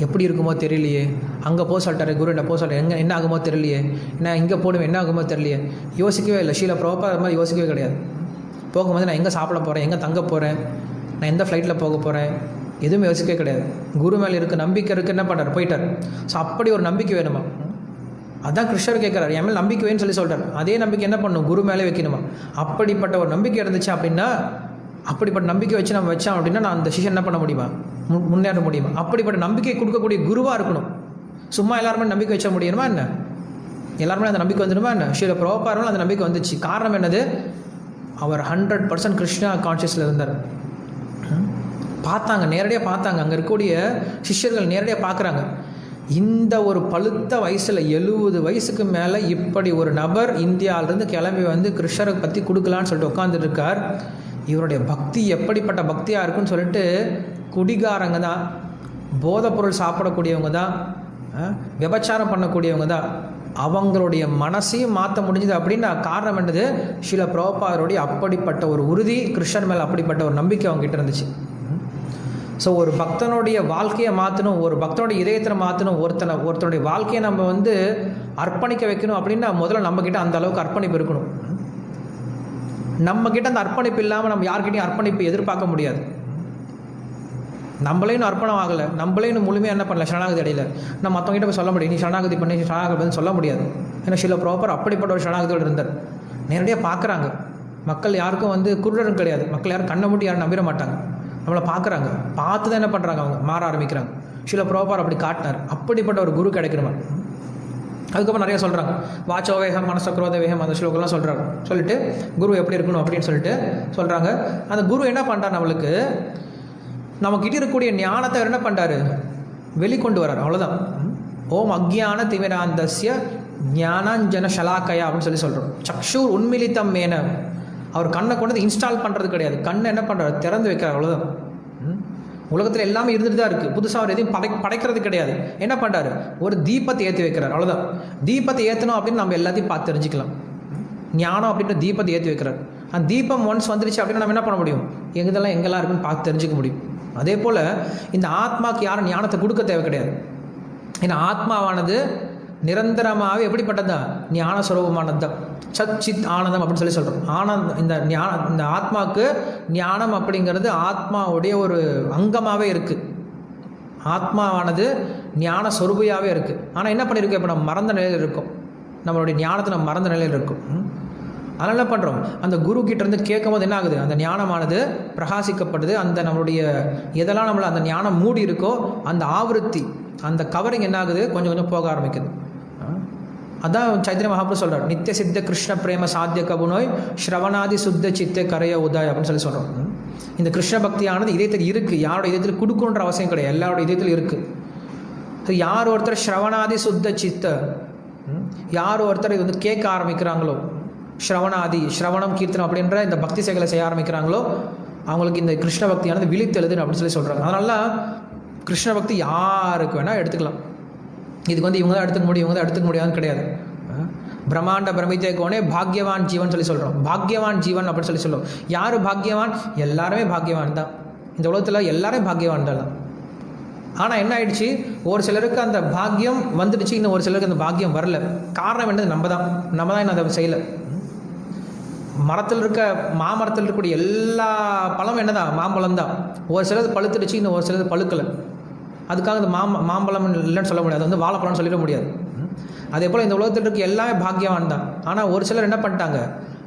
எப்படி இருக்குமோ தெரியலையே, அங்கே போக சொல்லிட்டாரு குரு, என்ன போக சொல்லிட்டாரு, என்ன ஆகுமோ தெரியலையே, என்ன இங்கே போடுவேன் என்ன ஆகுமோ தெரியலையே, யோசிக்கவே இல்லை. ஷீலா பிரபுபாதர் அது மாதிரி யோசிக்கவே கிடையாது. போகும்போது நான் எங்கே சாப்பிட போகிறேன், எங்கே தங்க போகிறேன், நான் எந்த ஃப்ளைட்டில் போக போகிறேன், எதுவுமே யோசிக்கவே கிடையாது. குரு மேலே இருக்குது நம்பிக்கை இருக்குது, என்ன பண்ணுறாரு, போயிட்டார். ஸோ அப்படி ஒரு நம்பிக்கை வேணுமா, அதான் கிருஷ்ணர் கேட்குறாரு, என் மேலே நம்பிக்கை வேணும்னு சொல்கிறார். அதே நம்பிக்கை என்ன பண்ணணும், குரு மேலே வைக்கணுமா. அப்படிப்பட்ட ஒரு நம்பிக்கை இருந்துச்சு அப்படின்னா, அப்படிப்பட்ட நம்பிக்கை வச்சு நம்ம வச்சோம் அப்படின்னா நான் அந்த சிஷன் என்ன பண்ண முடியுமா, முன்னேற முடியுமா. அப்படிப்பட்ட நம்பிக்கை கொடுக்கக்கூடிய குருவாக இருக்கணும். சும்மா எல்லாருமே நம்பிக்கை வச்ச முடியணுமா என்ன, எல்லாருமே அந்த நம்பிக்கை வந்துடுமா என்ன. ஸ்ரீல பிரபுபாதரும் அந்த நம்பிக்கை வந்துச்சு. காரணம் என்னது, அவர் 100% கிருஷ்ணா கான்ஷியஸில் இருந்தார். பார்த்தாங்க, நேரடியாக பார்த்தாங்க, அங்கே இருக்கக்கூடிய சிஷ்யர்கள் நேரடியாக பார்க்குறாங்க. இந்த ஒரு பழுத்த வயசில் 70 வயசுக்கு மேலே இப்படி ஒரு நபர் இந்தியாவிலேருந்து கிளம்பி வந்து கிருஷ்ணரை பற்றி கொடுக்கலான்னு சொல்லிட்டு உட்காந்துருக்கார். இவருடைய பக்தி எப்படிப்பட்ட பக்தியாக இருக்குன்னு சொல்லிட்டு குடிகாரங்க தான், போதைப்பொருள் சாப்பிடக்கூடியவங்க தான், விபச்சாரம் பண்ணக்கூடியவங்க தான், அவங்களுடைய மனசையும் மாற்ற முடிஞ்சுது. அப்படின்னா காரணம் என்னது, ஸ்ரீல பிரபுபாதருடைய அப்படிப்பட்ட ஒரு உறுதி, கிருஷ்ணர் மேலே அப்படிப்பட்ட ஒரு நம்பிக்கை அவங்ககிட்ட இருந்துச்சு. ஸோ ஒரு பக்தனுடைய வாழ்க்கையை மாற்றணும், ஒரு பக்தனுடைய இதயத்தை மாற்றணும், ஒருத்தனுடைய வாழ்க்கையை நம்ம வந்து அர்ப்பணிக்க வைக்கணும் அப்படின்னா முதல்ல நம்மக்கிட்ட அந்த அளவுக்கு அர்ப்பணிப்பு இருக்கணும். நம்மக்கிட்ட அந்த அர்ப்பணிப்பு இல்லாமல் நம்ம யார்கிட்டையும் அர்ப்பணிப்பு எதிர்பார்க்க முடியாது. நம்மளே இன்னும் அர்ப்பணம் ஆகலை, நம்மளே இன்னும் முழுமையாக என்ன பண்ணல, சரணாகதி அடையில. நம்ம மற்றவங்கிட்ட போய் சொல்ல முடியும், நீ சரணாகதி பண்ணி சரணாகதி சொல்ல முடியாது. ஏன்னா சில ப்ராப்பர் அப்படிப்பட்ட ஒரு சரணாகதியோடு இருந்தார். நேரடியாக பார்க்குறாங்க, மக்கள் யாருக்கும் வந்து குருடரும் கிடையாது, மக்கள் யாரும் கண்ணை மூட்டி யாரும் நம்பிட மாட்டாங்க, நம்மளை பார்க்குறாங்க, பார்த்து தான் என்ன பண்ணுறாங்க, அவங்க மாற ஆரம்பிக்கிறாங்க. சில ப்ராப்பர் அப்படி காட்டினார். அப்படிப்பட்ட ஒரு குரு கிடைக்கணுமா. அதுக்கப்புறம் நிறைய சொல்கிறாங்க, வாச்சோ வேகம் மனச குரோத வேகம், அந்த ஸ்லோகம்லாம் சொல்கிறாங்க. சொல்லிட்டு குரு எப்படி இருக்கணும் அப்படின்னு சொல்லிட்டு சொல்கிறாங்க. அந்த குரு என்ன பண்ணுறார், நம்மளுக்கு நம்மக்கிட்ட இருக்கக்கூடிய ஞானத்தை என்ன பண்ணுறாரு, வெளிக்கொண்டு வர்றார். அவ்வளோதான். ஓம் அக்ஞான திமிராந்தஸ்ய ஞானாஞ்சன ஷலாக்கயா அப்படின்னு சொல்கிறோம். சக்ஷூர் உன்மிலித்தம் மேன, அவர் கண்ணை கொண்டு இன்ஸ்டால் பண்ணுறது கிடையாது, கண்ணை என்ன பண்ணுறாரு, திறந்து வைக்கிறார். அவ்வளோதான். உலகத்தில் எல்லாமே இருந்துட்டு தான் இருக்குது, புதுசாக அவர் எதையும் படைக்கிறது கிடையாது. என்ன பண்ணுறாரு, ஒரு தீபத்தை ஏற்றி வைக்கிறார். அவ்வளோதான். தீபத்தை ஏற்றணும் அப்படின்னு நம்ம எல்லாத்தையும் பார்த்து தெரிஞ்சுக்கலாம். ஞானம் அப்படின்ற தீபத்தை ஏற்றி வைக்கிறார். அந்த தீபம் ஒன்ஸ் வந்துருச்சு அப்படின்னா நம்ம என்ன பண்ண முடியும், எங்கெல்லாம் இருக்குன்னு பார்த்து தெரிஞ்சுக்க முடியும். அதே போல் இந்த ஆத்மாவுக்கு யாரும் ஞானத்தை கொடுக்க தேவை கிடையாது. ஏன்னா ஆத்மாவானது நிரந்தரமாகவே எப்படிப்பட்டது தான், ஞான சுரூபமானது தான், சத் சித் ஆனந்தம் அப்படின்னு சொல்கிறோம். ஆனந்தம் இந்த ஆத்மாவுக்கு ஞானம் அப்படிங்கிறது ஆத்மாவுடைய ஒரு அங்கமாகவே இருக்குது. ஆத்மாவானது ஞான சொரூபியாகவே இருக்குது. ஆனால் என்ன பண்ணியிருக்கோம், இப்போ நம்ம மறந்த நிலையில் இருக்கும், நம்மளுடைய ஞானத்தை நம்ம மறந்த நிலையில் இருக்கும். அதனால் என்ன பண்ணுறோம், அந்த குரு கிட்டேருந்து கேட்கும் போது என்ன ஆகுது, அந்த ஞானமானது பிரகாசிக்கப்படுது. அந்த நம்மளுடைய எதெல்லாம் நம்மளை அந்த ஞானம் மூடி இருக்கோ அந்த ஆவருத்தி, அந்த கவரிங் என்ன ஆகுது, கொஞ்சம் கொஞ்சம் போக ஆரம்பிக்குது. அதான் சைத்தன்ய மகாபிரபு சொல்கிறார், நித்திய சித்த கிருஷ்ண பிரேம சாத்திய கபுனோய் ஸ்ரவணாதி சுத்த சித்த கரைய உதாய் அப்படின்னு சொல்லி சொல்கிறோம். இந்த கிருஷ்ண பக்தியானது இதயத்தில் இருக்குது. யாரோட இதயத்தில் கொடுக்கணுன்ற அவசியம் கிடையாது, எல்லாரோட இதயத்தில் இருக்குது. யார் ஒருத்தர் ஸ்ரவணாதி சுத்த சித்த, யார் ஒருத்தர் இது வந்து கேட்க ஆரம்பிக்கிறாங்களோ, ஸ்ரவணாதி ஸ்ரவணம் கீர்த்தனம் அப்படின்ற இந்த பக்தி சேகலை செய்ய ஆரம்பிக்கிறாங்களோ, அவங்களுக்கு இந்த கிருஷ்ண பக்தியானது விழித்தெழுதுன்னு அப்படின்னு சொல்லி சொல்கிறாங்க. அதனால கிருஷ்ண பக்தி யாருக்கு வேணால் எடுத்துக்கலாம். இதுக்கு வந்து இவங்க தான் எடுத்துக்க முடியும், இவங்க தான் எடுத்துக்க முடியாதுன்னு கிடையாது. பிரம்மாண்ட பிரமித்தே கோனே பாக்யவான் ஜீவன் சொல்லி சொல்கிறோம். பாக்யவான் ஜீவன் அப்படின்னு சொல்லி சொல்லுவோம். யார் பாக்யவான்? எல்லாருமே பாக்யவான் தான். இந்த உலகத்தில் எல்லாரும் பாக்யவான் தான். ஆனால் என்ன ஆயிடுச்சு, ஒரு சிலருக்கு அந்த பாக்கியம் வந்துடுச்சு, இன்னும் ஒரு சிலருக்கு அந்த பாக்கியம் வரல. காரணம் என்னது? நம்ம தான் இன்னும் அதை செய்யலை. மரத்தில் இருக்க மாமரத்தில் இருக்கக்கூடிய எல்லா பழமும் என்னதான்? மாம்பழம் தான். ஒரு சிலது பழுத்துடுச்சு, இன்னும் ஒரு சிலது பழுக்கலை. அதுக்காக இந்த மாம்பழம் இல்லைன்னு சொல்ல முடியாது, வந்து வாழைப்பழம்னு சொல்லிட முடியாது. அதே போல் இந்த உலகத்தில் இருக்க எல்லாமே பாக்யவான் தான். ஆனால் ஒரு சிலர் என்ன பண்ணிட்டாங்க,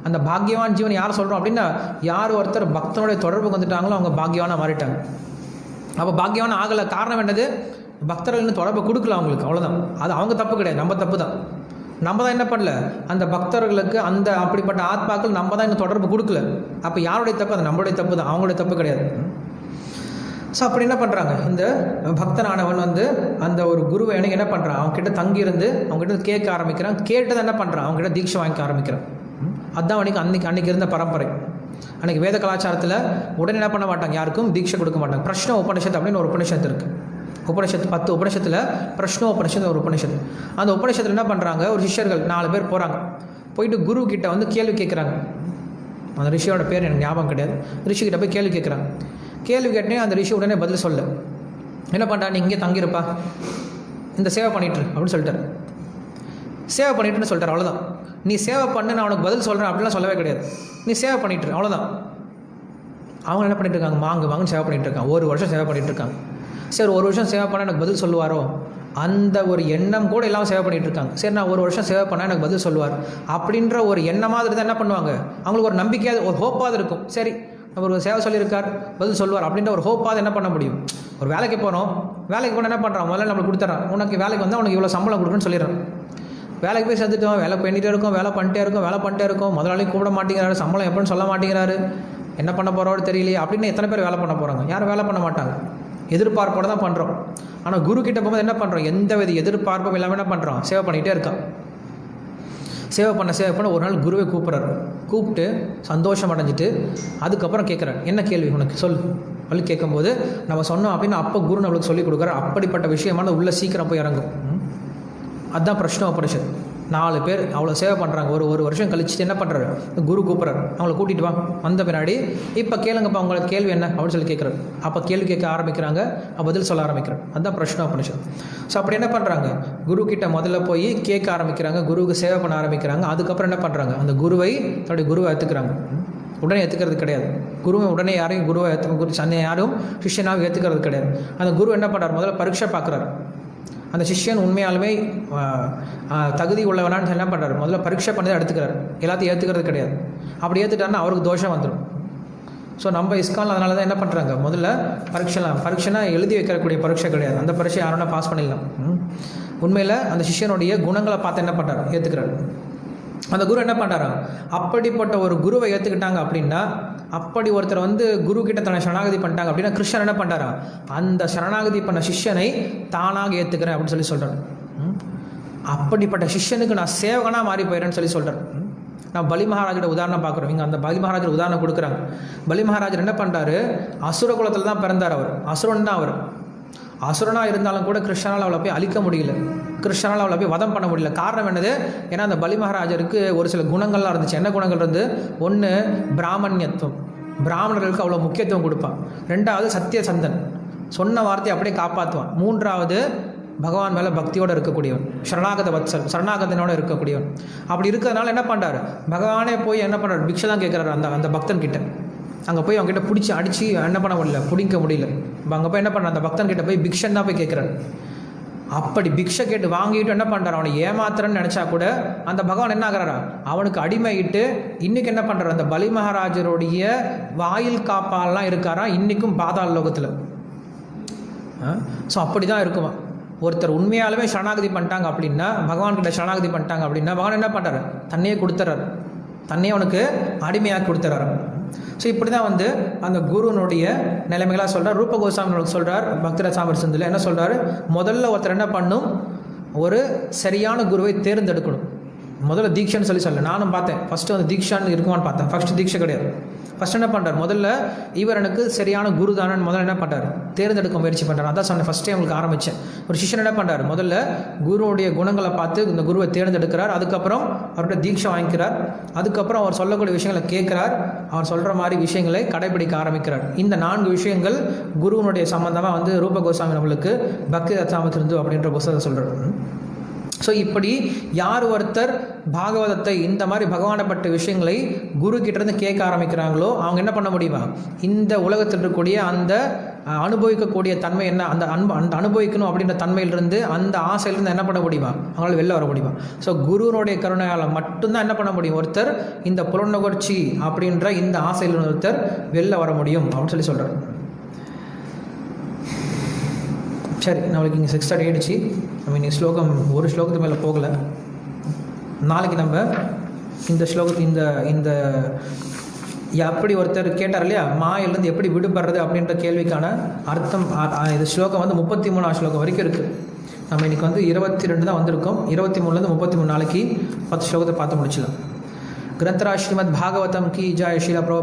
அந்த பாக்யவான் ஜீவன் யார் சொல்கிறோம் அப்படின்னா, யார் ஒருத்தர் பக்தனுடைய தொடர்புக்கு வந்துட்டாங்களோ அவங்க பாக்யவானாக மாறிட்டாங்க. அப்போ பாக்யவான் ஆகலை. காரணம் என்னது? பக்தர்கள் தொடர்பை கொடுக்கல அவங்களுக்கு, அவ்வளோதான். அது அவங்க தப்பு கிடையாது, நம்ம தப்பு தான். நம்ம தான் என்ன பண்ணல, அந்த பக்தர்களுக்கு அந்த அப்படிப்பட்ட ஆத்மாக்கள் நம்ம தான் இன்னும் தொடர்பு கொடுக்கல. அப்போ யாருடைய தப்பு? அது நம்மளுடைய தப்பு தான், அவங்களுடைய தப்பு கிடையாது. ஸோ அப்படி என்ன பண்ணுறாங்க, இந்த பக்தனானவன் வந்து அந்த ஒரு குருவை எனக்கு என்ன பண்ணுறான், அவங்ககிட்ட தங்கியிருந்து அவங்ககிட்ட கேட்க ஆரம்பிக்கிறான். கேட்டதை என்ன பண்ணுறான், அவங்ககிட்ட தீட்சை வாங்கிக்க ஆரம்பிக்கிறான். அதுதான் அவனுக்கு அன்றைக்கி இருந்த பரம்பரை. அன்றைக்கி வேத கலாச்சாரத்தில் உடனே என்ன பண்ண மாட்டாங்க, யாருக்கும் தீட்சை கொடுக்க மாட்டாங்க. பிரஷ்ன உபனிஷத்து அப்படின்னு ஒரு உபனிஷத்து இருக்குது. உபனிஷத்து 10 உபனிஷத்தில் பிரஷ்ன உபனிஷத்து ஒரு உபனிஷத்து. அந்த உபனிஷத்தில் என்ன பண்ணுறாங்க, ஒரு சிஷ்யர்கள் 4 பேர் போகிறாங்க. போயிட்டு குரு கிட்ட வந்து கேள்வி கேட்குறாங்க. அந்த ரிஷியோட பேர் எனக்கு ஞாபகம் கிடையாது. ரிஷிக்கிட்ட போய் கேள்வி கேட்குறாங்க. கேள்வி கேட்டே அந்த ரிஷி உடனே பதில் சொல்ல. என்ன பண்ணுறா, நீ இங்கே தங்கியிருப்பா, இந்த சேவை பண்ணிட்டுரு அப்படின்னு சொல்லிட்டார். சேவை பண்ணிட்டுன்னு சொல்லிட்டார், அவ்வளோதான். நீ சேவை பண்ணு, நான் உனக்கு பதில் சொல்கிறேன் அப்படிலாம் சொல்லவே கிடையாது. நீ சேவை பண்ணிட்டுரு, அவ்வளோதான். அவங்க என்ன பண்ணிட்டு இருக்காங்க, வாங்கன்னு சேவை பண்ணிட்டு இருக்காங்க. 1 வருஷம் சேவை பண்ணிட்டு இருக்காங்க. சரி, 1 வருஷம் சேவை பண்ணால் எனக்கு பதில் சொல்லுவாரோ, அந்த ஒரு எண்ணம் கூட எல்லாம் சேவை பண்ணிகிட்டு இருக்காங்க. சரி, நான் 1 வருஷம் சேவை பண்ணால் எனக்கு பதில் சொல்லுவார் அப்படின்ற ஒரு எண்ணமாக தான் என்ன பண்ணுவாங்க, அவங்களுக்கு ஒரு நம்பிக்கையாக ஒரு ஹோப்பாக இருக்கும். சரி, நம்ம ஒரு சேவை சொல்லியிருக்கார், பதில் சொல்லுவார் அப்படின்ற ஒரு ஹோப்பாக என்ன பண்ண முடியும். ஒரு வேலைக்கு போகிறோம், வேலைக்கு போனால் என்ன பண்ணுறான், முதல்ல நம்மளுக்கு கொடுத்துட்றான். உனக்கு வேலைக்கு வந்தால் உனக்கு இவ்வளோ சம்பளம் கொடுக்குன்னு சொல்லிடுறான். வேலைக்கு போய் சேர்ந்துட்டோம், வேலை பண்ணிகிட்டே இருக்கோம், வேலை பண்ணிட்டே இருக்கோம். முதலாளி கூப்பிட மாட்டேங்கிறாரு, சம்பளம் எப்படின்னு சொல்ல மாட்டேங்கிறாரு, என்ன பண்ண போகிறோன்னு தெரியலையே அப்படின்னு எத்தனை பேர் வேலை பண்ண போகிறாங்க? யாரும் வேலை பண்ண மாட்டாங்க. எதிர்பார்ப்போடு தான் பண்ணுறோம். ஆனால் குரு கிட்ட போகும்போது என்ன பண்ணுறோம், எந்த வித எதிர்பார்ப்பும் இல்லாமல் என்ன பண்ணுறோம், சேவை பண்ணிகிட்டே இருக்கான். சேவை பண்ண ஒரு நாள் குருவை கூப்பிட்டு சந்தோஷம் அடைஞ்சிட்டு அதுக்கப்புறம் கேட்குறாரு, என்ன கேள்வி உனக்கு சொல்லு சொல்லி கேட்கும்போது நம்ம சொன்னோம் அப்படின்னு அப்போ குரு நம்மளுக்கு சொல்லிக் கொடுக்குறாரு. அப்படிப்பட்ட விஷயமான உள்ளே சீக்கிரம் போய் இறங்கும். அதுதான் பிரஷ்ன உபனிஷத். 4 பேர் அவ்வளோ சேவை பண்ணுறாங்க. ஒரு வருஷம் கழிச்சுட்டு என்ன பண்ணுறாரு, குரு கூப்பிட்றாரு, அவங்கள கூட்டிகிட்டு வா. வந்த பின்னாடி இப்போ கேளுங்கப்பா, உங்களுக்கு கேள்வி என்ன அப்படின்னு சொல்லி கேட்குறாரு. அப்போ கேள்வி கேட்க ஆரம்பிக்கிறாங்க, பதில் சொல்ல ஆரம்பிக்கிறார். அதுதான் பிரஷ்ன உபனிஷத். ஸோ அப்படி என்ன பண்ணுறாங்க, குரு கிட்ட முதல்ல போய் கேட்க ஆரம்பிக்கிறாங்க, குருவுக்கு சேவை பண்ண ஆரம்பிக்கிறாங்க. அதுக்கப்புறம் என்ன பண்ணுறாங்க, அந்த குருவை தன்னுடைய குருவை ஏற்றுக்கிறாங்க. உடனே ஏற்றுக்கிறது கிடையாது. குருவை உடனே யாரையும் குருவை யாரும் சிஷ்யனாக ஏற்றுக்கிறது கிடையாது. அந்த குரு என்ன பண்ணுறாரு, முதல்ல பரீட்சை பார்க்குறாரு. அந்த சிஷ்யன் உண்மையாலுமே தகுதி உள்ளவனான்னு என்ன பண்ணுறாரு, முதல்ல பரீட்சை பண்ணி தான் எடுத்துக்கிறார். எல்லாத்தையும் ஏற்றுக்கிறது கிடையாது. அப்படி ஏற்றுட்டாருன்னா அவருக்கு தோஷம் வந்துடும். ஸோ நம்ம இஸ்கான் அதனால தான் என்ன பண்ணுறாங்க, முதல்ல பரீட்சைனா எழுதி வைக்கக்கூடிய பரீட்சை கிடையாது. அந்த பரீட்சை யாரோனா பாஸ் பண்ணிடலாம். உண்மையில் அந்த சிஷ்யனுடைய குணங்களை பார்த்து என்ன பண்ணுறாரு, ஏற்றுக்கிறாரு. அந்த குரு என்ன பண்ணுறாரா, அப்படிப்பட்ட ஒரு குருவை ஏற்றுக்கிட்டாங்க அப்படின்னா, அப்படி ஒருத்தர் வந்து குரு கிட்ட தன்னை சரணாகதி பண்ணிட்டாங்க அப்படின்னா, கிருஷ்ணன் என்ன பண்ணுறாரா, அந்த சரணாகதி பண்ண சிஷ்யனை தானாக ஏற்றுக்கிறேன் அப்படின்னு சொல்கிறார். அப்படிப்பட்ட சிஷ்யனுக்கு நான் சேவகனாக மாறி போயிடுறேன்னு சொல்கிறார். நான் பலி மகாராஜோட உதாரணம் பார்க்குறோம். இங்கே அந்த பலி மகாராஜர் உதாரணம் கொடுக்குறாங்க. பலி மகாராஜர் என்ன பண்ணுறாரு, அசுர குலத்தில் தான் பிறந்தார். அவர் அசுரன் தான். அவர் அசுரனாக இருந்தாலும் கூட கிருஷ்ணனால் அவளை போய் அழிக்க முடியல, கிருஷ்ணனால் அவளை போய் வதம் பண்ண முடியல. காரணம் என்னது, ஏன்னா அந்த பலி மகாராஜருக்கு ஒரு சில குணங்கள்லாம் இருந்துச்சு. என்ன குணங்கள் இருந்து, ஒன்று பிராமணியத்துவம், பிராமணர்களுக்கு அவ்வளோ முக்கியத்துவம் கொடுப்பான். 2வது சத்தியசந்தன், சொன்ன வார்த்தையை அப்படியே காப்பாற்றுவான். 3வது பகவான் மேலே பக்தியோடு இருக்கக்கூடியவன், சரணாகத வத்சல், சரணாகதனோடு இருக்கக்கூடியவன். அப்படி இருக்கிறதுனால என்ன பண்ணுறாரு, பகவானே போய் என்ன பண்ணுறாரு, பிக்ஷை தான் கேட்குறாரு அந்த பக்தன் கிட்ட. அங்கே போய் அவங்ககிட்ட பிடிச்சி அடித்து என்ன பண்ண முடியல, பிடிக்க முடியல. அங்கே போய் என்ன பண்ணுற, அந்த பக்தன் கிட்ட போய் பிக்ஷன் தான் போய் கேட்குறாரு. அப்படி பிக்ஷை கேட்டு வாங்கிட்டு என்ன பண்ணுறாரு, அவனை ஏமாத்துறன்னு நினச்சா கூட அந்த பகவான் என்ன ஆகிறாரா, அவனுக்கு அடிமையிட்டு இன்றைக்கி என்ன பண்ணுறாரு, அந்த பலி மகாராஜருடைய வாயில் காப்பாலாம் இருக்காரா இன்றைக்கும் பாதாள லோகத்தில். ஸோ அப்படி தான் இருக்குமா. ஒருத்தர் உண்மையாலுமே சரணாகதி பண்ணிட்டாங்க அப்படின்னா, பகவான்கிட்ட சரணாகதி பண்ணிட்டாங்க அப்படின்னா, பகவான் என்ன பண்ணுறாரு? தன்னையே கொடுத்துறாரு, தன்னையே அவனுக்கு அடிமையாக கொடுத்துறாரு. ஸோ இப்படி தான் வந்து அந்த குருனுடைய நிலைமைகளாக சொல்கிறார். ரூப கோஸ்வாமி சொல்கிறார் பக்திரசாமர் சிந்தில் என்ன சொல்கிறார்? முதல்ல ஒருத்தர் என்ன பண்ணும்? ஒரு சரியான குருவை தேர்ந்தெடுக்கணும். முதல்ல தீட்சைன்னு சொல்ல நானும் பார்த்தேன். ஃபஸ்ட்டு வந்து தீட்சான்னு இருக்குமான்னு பார்த்தேன். ஃபஸ்ட்டு தீட்சை கிடையாது. ஃபஸ்ட் என்ன பண்ணுறார்? முதல்ல இவர் எனக்கு சரியான குரு தானன்னு முதல்ல என்ன பண்ணுறார்? தேர்ந்தெடுக்க முயற்சி பண்ணுறார். அதான் சொன்னேன் ஃபஸ்ட்டே உங்களுக்கு ஆரம்பித்தேன். ஒரு சிஷ்யன் என்ன பண்ணுறார்? முதல்ல குருவுடைய குணங்களை பார்த்து இந்த குருவை தேர்ந்தெடுக்கிறார். அதுக்கப்புறம் அவர்கிட்ட தீட்சை வாங்கிக்கிறார். அதுக்கப்புறம் அவர் சொல்லக்கூடிய விஷயங்களை கேட்குறார். அவர் சொல்கிற மாதிரி விஷயங்களை கடைபிடிக்க ஆரம்பிக்கிறார். இந்த 4 விஷயங்கள் குருவனுடைய சம்பந்தமாக வந்து ரூப கோஸ்வாமி நம்மளுக்கு பக்தி ரசாமத்திருந்து அப்படின்ற புத்தகத்தை சொல்கிறார். ஸோ இப்படி யார் ஒருத்தர் பாகவதத்தை இந்த மாதிரி பகவானப்பட்ட விஷயங்களை குரு கிட்டேருந்து கேட்க ஆரம்பிக்கிறாங்களோ அவங்க என்ன பண்ண முடியுமா? இந்த உலகத்தில் இருக்கக்கூடிய அந்த அனுபவிக்கக்கூடிய தன்மை என்ன, அந்த அனுபவிக்கணும் அப்படின்ற தன்மையிலிருந்து, அந்த ஆசையிலிருந்து என்ன பண்ண முடியுமா? அவங்களால வெளில வர முடியுமா? ஸோ குருனுடைய கருணையால் மட்டும்தான் என்ன பண்ண முடியும்? ஒருத்தர் இந்த புலநுகர்ச்சி அப்படின்ற இந்த ஆசையிலிருந்து ஒருத்தர் வெளில வர முடியும் அப்படின்னு சொல்கிறார். சரி, நம்மளுக்கு இங்கே 6:30 ஆகிடுச்சு. நம்ம இன்னைக்கு ஸ்லோகம் ஒரு ஸ்லோகத்து மேலே போகலை. நாளைக்கு நம்ம இந்த ஸ்லோகத்து இந்த எப்படி ஒருத்தர் கேட்டார் இல்லையா, மாயிலிருந்து எப்படி விடுபடுறது அப்படின்ற கேள்விக்கான அர்த்தம் இது ஸ்லோகம் வந்து 33ஆம் ஸ்லோகம் வரைக்கும் இருக்குது. நம்ம இன்றைக்கி வந்து 22 தான் வந்திருக்கோம். 23லேருந்து 33 நாளைக்கு 10 ஸ்லோகத்தை பார்த்து முடிச்சிடலாம். கிரந்தராஜ் ஸ்ரீமத் பாகவதம் கி ஜாய். ஸ்ரீல